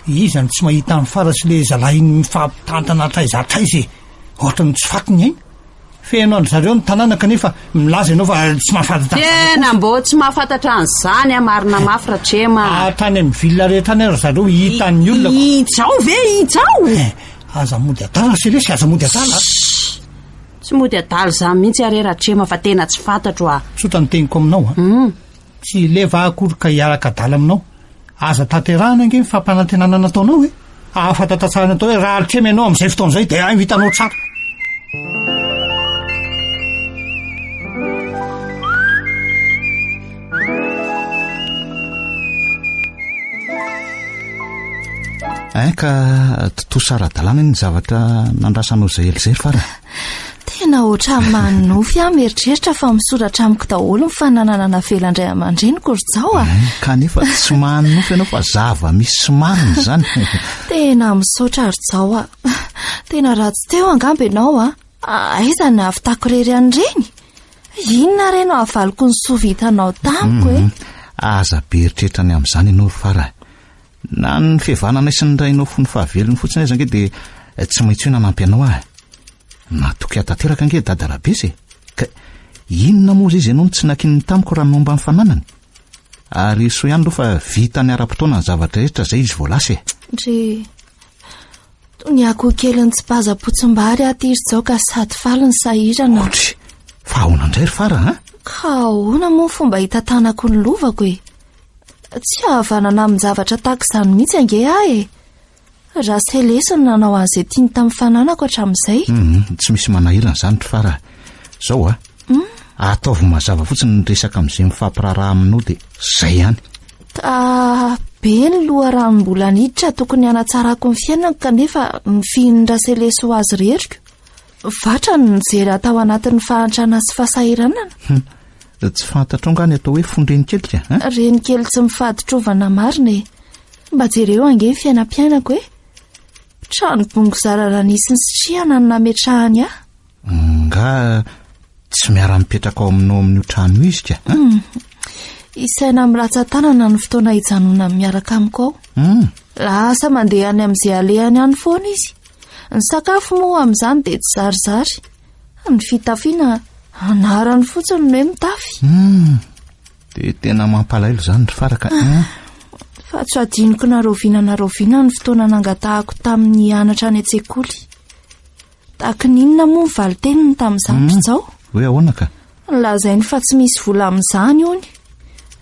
Speaker 6: izany tsy mahita amin'ny fara sy le zalainy mifampitantana traizatray ohatra ny tsy fatiny ainy fenao andry zareo ny tanàna kanefa milaza ianao fa tsy mahafantatra
Speaker 2: tena mbo tsy mahafantatra an'izany marina mafy ratrema
Speaker 6: atrany amin'ny vilona rehetra any ary zareo hitan'ny olona
Speaker 2: ijao ve ijao
Speaker 6: aza mody adala selesy aza mody adala
Speaker 2: tsy mody adala za mihitsy are ratrema fa tena tsy fantatro
Speaker 6: tsota ny teniko aminao tsy leva akory ka hiaraka adala aminao aza tanterahana nge mifampanantenana nataonao ahafantatratsarana atao hoe raha ratrema ianao amin'izay fotoana izay dia hitanao tsara
Speaker 3: ka totosaradalana ny zavatra nandrasanao zay elizay fara
Speaker 4: tena oatra manofy mieritreritra fa misoratra amiko daholo mifananana navelandray aman-dreniko ry zao
Speaker 3: kanefa tsy manofy ianao fa zava misy somariny zany
Speaker 4: tena misaotra ry zao tena ratsy teo angambo ianao aiza ny avitako rery an'ireny inona reno avaliko ny sovitanao tamiko
Speaker 3: aza be eritreritra ny amin'izany ianao ry fara na ny fihavanana sy ny rainao fony fahavelony fotsiny aiza nge dia tsy maintsy hoe nanampy anao natoky atateraka nge dadarabe zay ka inona moa zay izy ianao no tsy nakininy tamiko raha nomba ny fananany ary so ihany aloha fa vita ny ara-potoana ny zavatra rehetra zay izy voalasy
Speaker 4: ndre tony akoho kely ny tsy baza-potsim-bary aty izy zao ka sady faly ny sahirana
Speaker 3: otry fa ahoana indray ry fara
Speaker 4: ka ahoana moa fomba hitantanako ny lovako tsy hahavanana amin'ny zavatra tahaka izany mihitsy ange raha selesiny nanao an'izay tiany tamin'ny fananako hatramin'izay
Speaker 3: tsy misy manahirana zany ry fara zao ataovy mazava fotsiny ny resaka amin'izay mifampiraharaha aminao dia zay ihany
Speaker 4: ka be ny loha raha mbola niditra tokony hanatsarako ny fiainako kanefa ny fihin'ny selesy ho azy reriko vatra ny nijery atao anatin'ny fahantrana sy fahasahiranana
Speaker 3: tsy fantatrao ngany atao hoe fondreny kelika
Speaker 4: reny kely tsy mifaditrovana marina mba jereo ange ny fiainam-piainako trano bongo zarara nisy ny sitriana ny nametrahany
Speaker 3: nga tsy miara-mipetraka ao aminao amin'io trano izy ka
Speaker 4: isaina miratsan-tanana ny fotoana hijanona miaraka amiko ao lasa mandeha any amin'izay alehany any foana izy ny sakafo moa amin'izany dia tsy zarizary ny fitafiana anarany fotsiny no hoe mitafy
Speaker 3: dia tena mampalailo zany ry faraka
Speaker 4: fa tsy adiniko naroviana ny fotoana nangatahako tamin'ny anatra any an-tsekoly tahaka n'inona moa ny valiteniny tamin'izany ry zao
Speaker 3: hoe ahoana ka?
Speaker 4: Lazainy fa tsy misy vola amin'izany hony.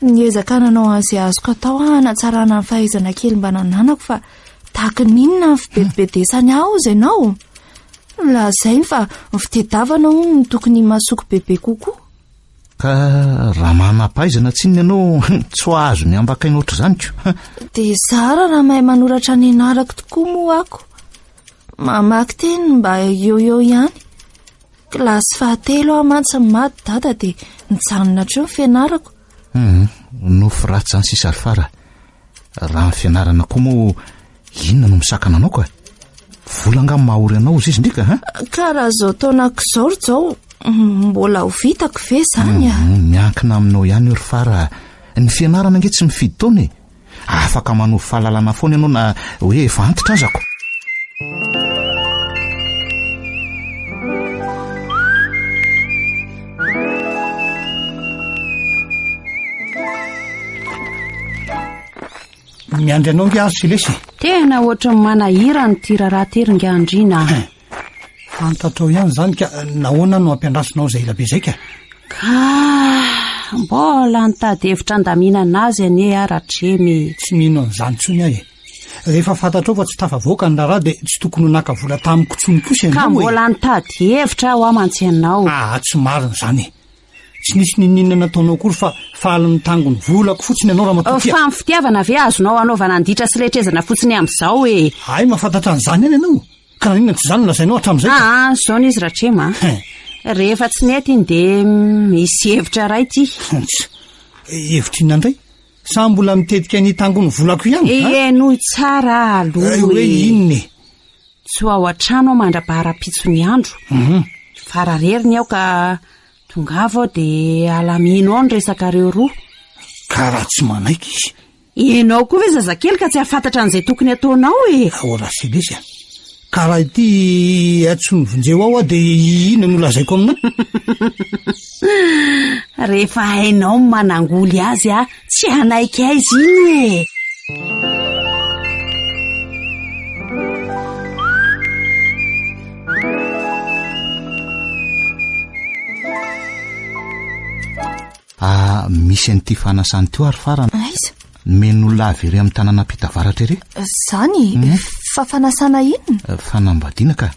Speaker 4: Niezaka nanao an'izay azoko atao hanatsarana ny fahaizana kely mba nananako fa tahaka ninona ny fibebedesany aho izy ianao. Lazainy fa fitedavana hono ny tokony mahasoko bebe kokoa.
Speaker 3: Ka raha manam-pahaizana tsiny ianao tsy ho azo ny ambakaina ohatr'izany ko.
Speaker 4: Dia zara raha mahay manoratra ny anarako tokoa moa ako. Mamaky teny mba eo ihany. Kilasy 7 aho mantsy mady dada dia nijanona treo ny fianarako.
Speaker 3: Nofo ratsy any sisa fara. Raha ny fianarana koa moa inona no misakana anao ka? Vola angamba mahory anao izy ndrika ha?
Speaker 4: Ka raha zao taonako izao zao mbola ho vitako ve zany a?
Speaker 3: Miankina aminao ihany ry fara. Ny fianarana ange tsy mifidy taona e. Afaka manovo fahalalana foana ianao na hoe efa antitra azako.
Speaker 6: Miandry anao nge azo sy lesy.
Speaker 2: Tena ohatra ny manahira ny tira raha teringa andrina.
Speaker 6: Fantatrao ihany zany ka nahoana no ampiandrasinao izay ila be zay ka?
Speaker 2: Ka mbola nitady hevitra andaminana azy ane aratremy.
Speaker 6: Tsy mino an'izany tsony ahy. Rehefa fantatrao fa tsy tafavoaka ny raharaha dia tsy tokony ho naka vola tamiko tsony kosa ianao.
Speaker 2: Ka mbola nitady hevitra aho amantsy ianao.
Speaker 6: Tsy marina zany. Tsy nisy ninona nataonao kory fa fahalan'ny tangony volako fotsiny ianao raha matokia.
Speaker 2: Fa ny fitiavana ve azonao anaovana anditra sy letrezana fotsiny amin'izao e.
Speaker 6: Ay mahafantatra an'izany any ianao. Ka ninona tsy izany lazainao hatramin'izay.
Speaker 2: Zao n'izy ratrema. Rehefa tsy nety iny dia misy hevitra ray ty.
Speaker 6: Hevitra inona indray? Sa mbola mitetika ny tangony volako ihany?
Speaker 2: Noho tsara aloha
Speaker 6: hoe inona?
Speaker 2: Tsy ho ao an-trano mandrapaharam-pitso ny andro. Farareriny aho ka tongava aho dia alamino ao ny resakareo roa.
Speaker 6: Ka raha tsy manaiky izy.
Speaker 2: Ianao koa ve zazakely ka tsy hafantatra an'izay tokony ataonao e.
Speaker 6: Ora selesy a. Ka raha ity atsony vonjeo ao dia inona no lazaiko aminao?
Speaker 2: Rehefa hainao manangoly azy tsy hanaiky aizy iny e.
Speaker 3: Misy an'ity fanasany teo ary farana.
Speaker 4: Aiza?
Speaker 3: Men'olona avy ery amin'ny tanàna ampita varatra ery.
Speaker 4: Zany? Fa fanasana inona?
Speaker 3: Fanambadiana ka.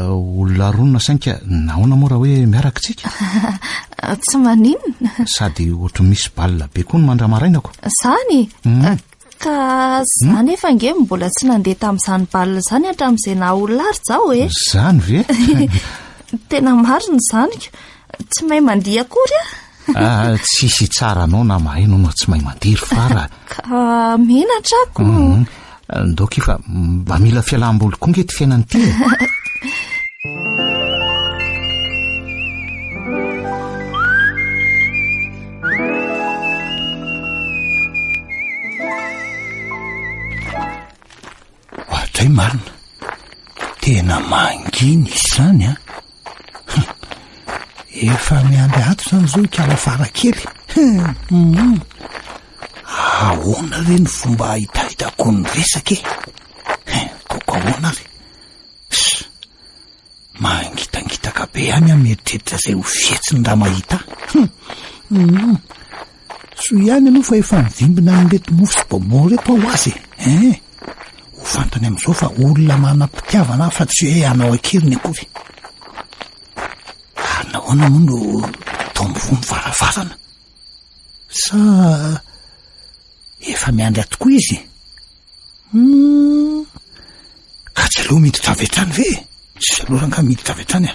Speaker 3: Olona ronona sainka nahoana moa raha hoe miaraka tsika?
Speaker 4: Tsy maninona.
Speaker 3: Sady ohatry misy balina be koa no mandramarainako.
Speaker 4: Zany? Ka zany efa nge mbola tsy nandeha tamin'izany balina zany hatramin'izay na olona ary zao e.
Speaker 3: Zany ve?
Speaker 4: Tena marina zany. Tsy mahay mandihy akory
Speaker 3: tsisy tsara anao na mahay no tsy mahay mandiry fara.
Speaker 4: Ka menatrako.
Speaker 3: Ndoky fa mba mila fialam-boly koa nge ty fiainany ty.
Speaker 6: Ohatray marina. Tena manginy izany a. Efa miandry ato zany zao ikala fara kely. Ahoana re ny fomba ahitahitako ny resaka e? Koko ahoana re? Mangitangitaka be any mieritreritra izay ho fietsiny raha mahita. So ihany aloha fa efa mivimbina amin'irety mofo sy bonbon reto ao azy. Ho fantany amin'izao fa olona manam-pitiavana fa tsy hoe anao akiriny akory. Nahoana moa no tombovo mivaravarana? Sa efa miandry tokoa izy? Ka tsy aloha miditra avy hatrany ve? Tsy aloha ka miditra avy hatrany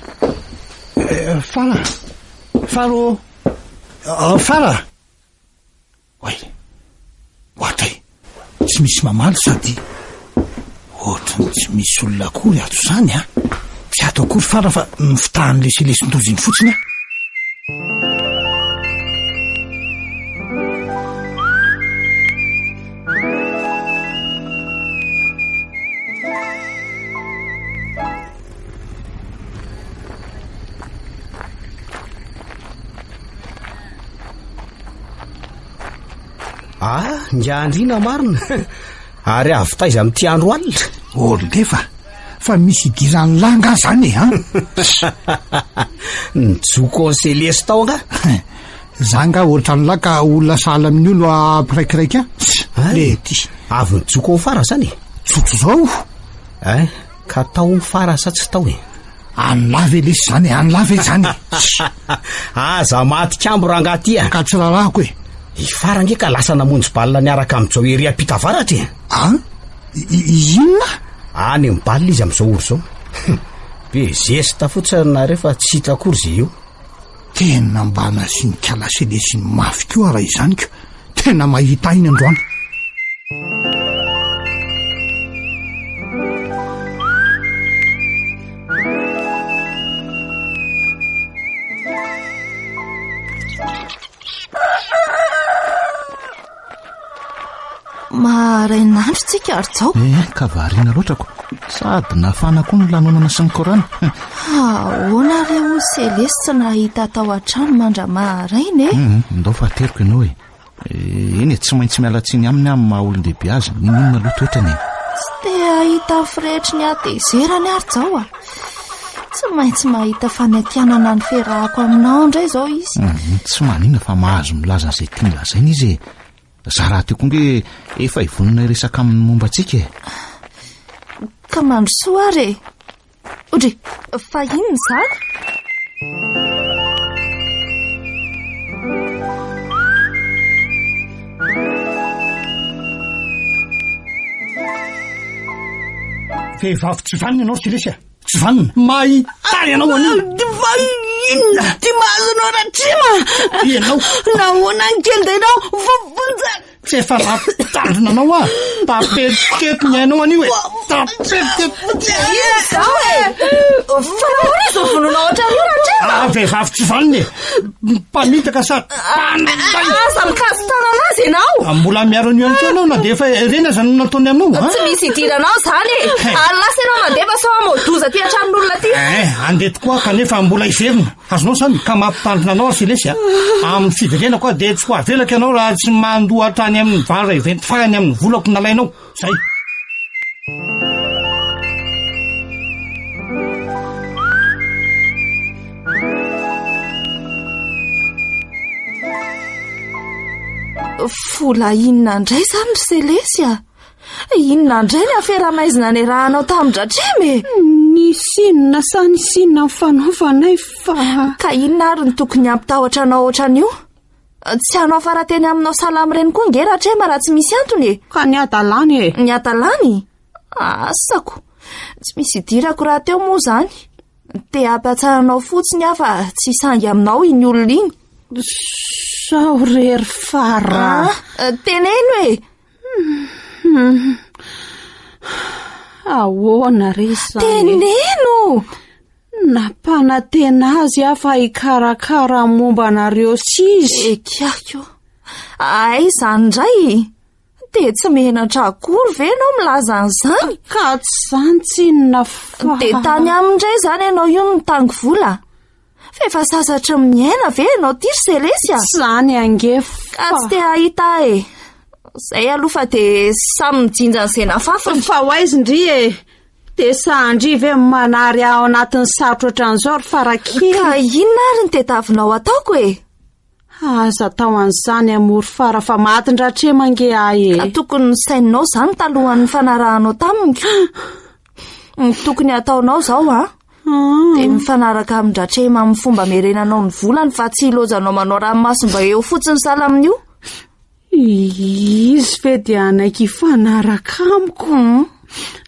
Speaker 6: Fara! Faro! Fara! Oay! Ohatray! Tsy misy mamaly sady ohatrany tsy misy olona akory ato zany Tsy ato akory fara fa mifitahany lesilesindoziny fotsiny
Speaker 5: Ngia andrina marina. Ary avy taiza amin'ity andro alina.
Speaker 6: Olonefa fa misy idirany langa zany e
Speaker 5: nijoko ny selesy tao anga
Speaker 6: zanga ohatra ny lahy ka olona sahala amin'ny olo ampiraikiraiky le ty
Speaker 5: avy nijoko fara zany
Speaker 6: tsotso zao
Speaker 5: ka tao fara sa tsy tao
Speaker 6: anylave lesy zany anylave zany
Speaker 5: aza maty kambo raha ngaty
Speaker 6: ka tsy rahahako
Speaker 5: ifara nge ka lasa namonjy balina niaraka amin'izao ery apita varatra
Speaker 6: inona
Speaker 5: any mibalina izy amin'izao oro zao be zesta fotsiny na rehefa tsy hita akory ze eo
Speaker 6: tena mbana sy ny kalaselesy ny mafy ko raha izany ko tena mahita iny androany
Speaker 4: marainandro tsika ary zao
Speaker 3: ka variana loatrako sady nafana koa no lanonana sy ny korana
Speaker 4: ahoana reo selesy tsy nahita tao an-trano mandra maraina
Speaker 3: ndao fahateriko ianao eny tsy maintsy mialatsiny aminy amin'ny maha olon-dehibe azy ninonona loto oetrany
Speaker 4: tsy te ahita firetry ny atezerany ary zao tsy maintsy mahita fanatianana ny ferahako aminao indray zao izy
Speaker 3: tsy manina fa mahazo milaza n'izay tiany lazaina izy za raha teo konge efa ivonina resaka amin'ny momba antsika
Speaker 4: ka mandrosoa ary odry fa inony zany
Speaker 6: vehivavy tsy vanina ianao selesy tsy vanina mahitary ianao an'iny
Speaker 2: inona ty mahazonao ratrima
Speaker 6: ianao
Speaker 2: nahoana ny kely da ianao vovonja
Speaker 6: tsy efa rapitandrina anao tapetikety ny ainao an'io
Speaker 4: faraorizo vononao ohatrany ratrima
Speaker 6: vehivavy tsy vanina mpamitaka sa
Speaker 4: asa mikazo tanana azy ianao
Speaker 6: mbola miaro an'io any ko anao na de efa rena zany nataony aminao
Speaker 4: tsy misy idiranao zany alasa ianao mandefa sao amodoza ty an-tranon'olona ty
Speaker 6: andeha tokoa kanefa mbola iverina azonao zany ka mampitandrina anao selesy amin'ny fiverena koa de tsy ho avelaka ianao raha tsy mandoa tany amin'ny vara iventy farany amin'ny volako nalainao zay
Speaker 4: fola inona indray zany ry selesy inona indray ny aferamaizina ny rahanao tamin-dratreme
Speaker 2: nisy inona sa nisy inona mifanaovanay fa
Speaker 4: ka inona ary ny tokony ampitahotra anao ohatran'io tsy hanao farateny aminao salamy reny koa nge ratrema raha tsy misy antony
Speaker 2: ka ny adalany
Speaker 4: ny adalany asako tsy misy idirako raha teo moa zany te ampiatsaranao fotsiny afa tsy sangy aminao iny olona iny
Speaker 2: sao rery fara
Speaker 4: teneno
Speaker 2: ahoana re zany
Speaker 4: teneno
Speaker 2: nampanantena azy afa hikarakara momba anareo sy izy
Speaker 4: ekiako ay zany indray de tsy menatra akory ve ianao milaza an'izany
Speaker 2: ka tsy zany tsinona fa
Speaker 4: de tany amindray zany ianao io ny tango vola fefa sasatra miaina ve ianao ty ry selesy
Speaker 2: zany ange
Speaker 4: ka tsy te ahita zay aloha fa de samy mijinja n'izay nafafiny
Speaker 2: fa hoaizy-ndry de sandry ve manary ao anatin'ny sarotra ohatran'izao ry farakely
Speaker 4: ka inona ary ny tetavinao ataoko
Speaker 2: aza tao an'izany amory fara fa matin-dratremange
Speaker 4: tokony ny saininao zany talohan'ny fanarahanao taminy ny tokony ataonao zao de mifanaraka amin-dratrema amin'ny fomba merenanao ny volany fa tsy ilozanao manao ranomaso mba eo fotsiny sala amin'io
Speaker 2: izy fe de anaiky ifanaraka amiko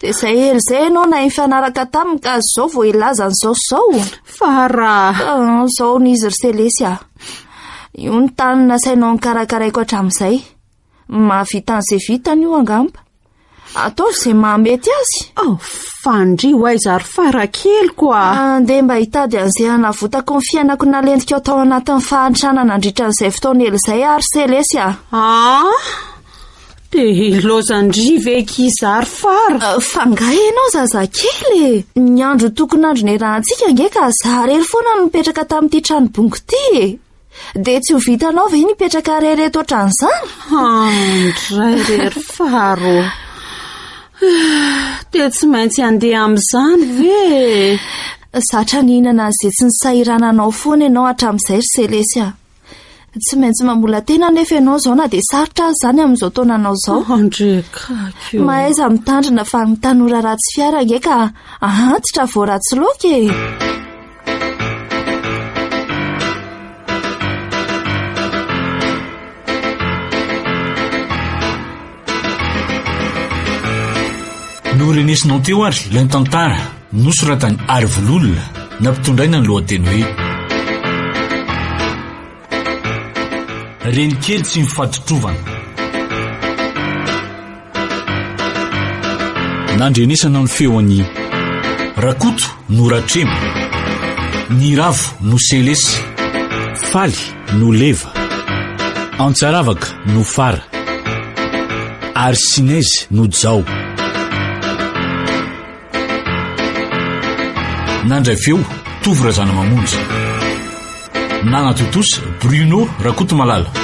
Speaker 4: de zay ely zay ianao na ifanaraka taminy ka zao vo ilaza n'izao zao
Speaker 2: fa raha
Speaker 4: zao n'izy ry selesy io ny tany nasainao ny karakaraiko hatramin'izay mahavita an'izay vitany io angamba atao izay mahamety azy
Speaker 2: fandry ho aiza ry farakely koa
Speaker 4: andeha mba hitady an'izay hanavotako ny fiainako nalentiko tao anatin'ny fahantrana nandritra n'izay fotoana ely izay ary selesy
Speaker 2: de ilozandry ve kiza ry fara
Speaker 4: fangay ianao zazakely ny andro tokony andro ny rahantsika nge ka za rery foana mipetraka tamin'ity tranobongo ty de tsy ho vitanao ve nipetraka rereto ohatran'izany
Speaker 2: andray rery faro dia tsy maintsy andeha amin'izany ve?
Speaker 4: Zatra nihinana an'izay tsy nisahirana anao foana ianao hatramin'izay ry Selesy a. Tsy maintsy mamola tena nefa ianao izao na dia sarotra azy izany amin'izao taonanao izao.
Speaker 2: Andrekakio.
Speaker 4: Mahaiza mitandrina fa ny tanora ratsy fiara nge ka ahantitra vao ratsy loka e.
Speaker 1: norenesinao teo ary ilay tantara nosoratany Arvololona nampitondraina ny lohateny hoe reny kely tsy mifatotrovana. nandrenesana ny feoan'ny rakoto no ratrema, ny ravo no selesy, faly no leva, antsaravaka no fara, ary sinezy no jao. nandray feo tovy razana mamonjy nanatotosa Bruno Rakotomalala.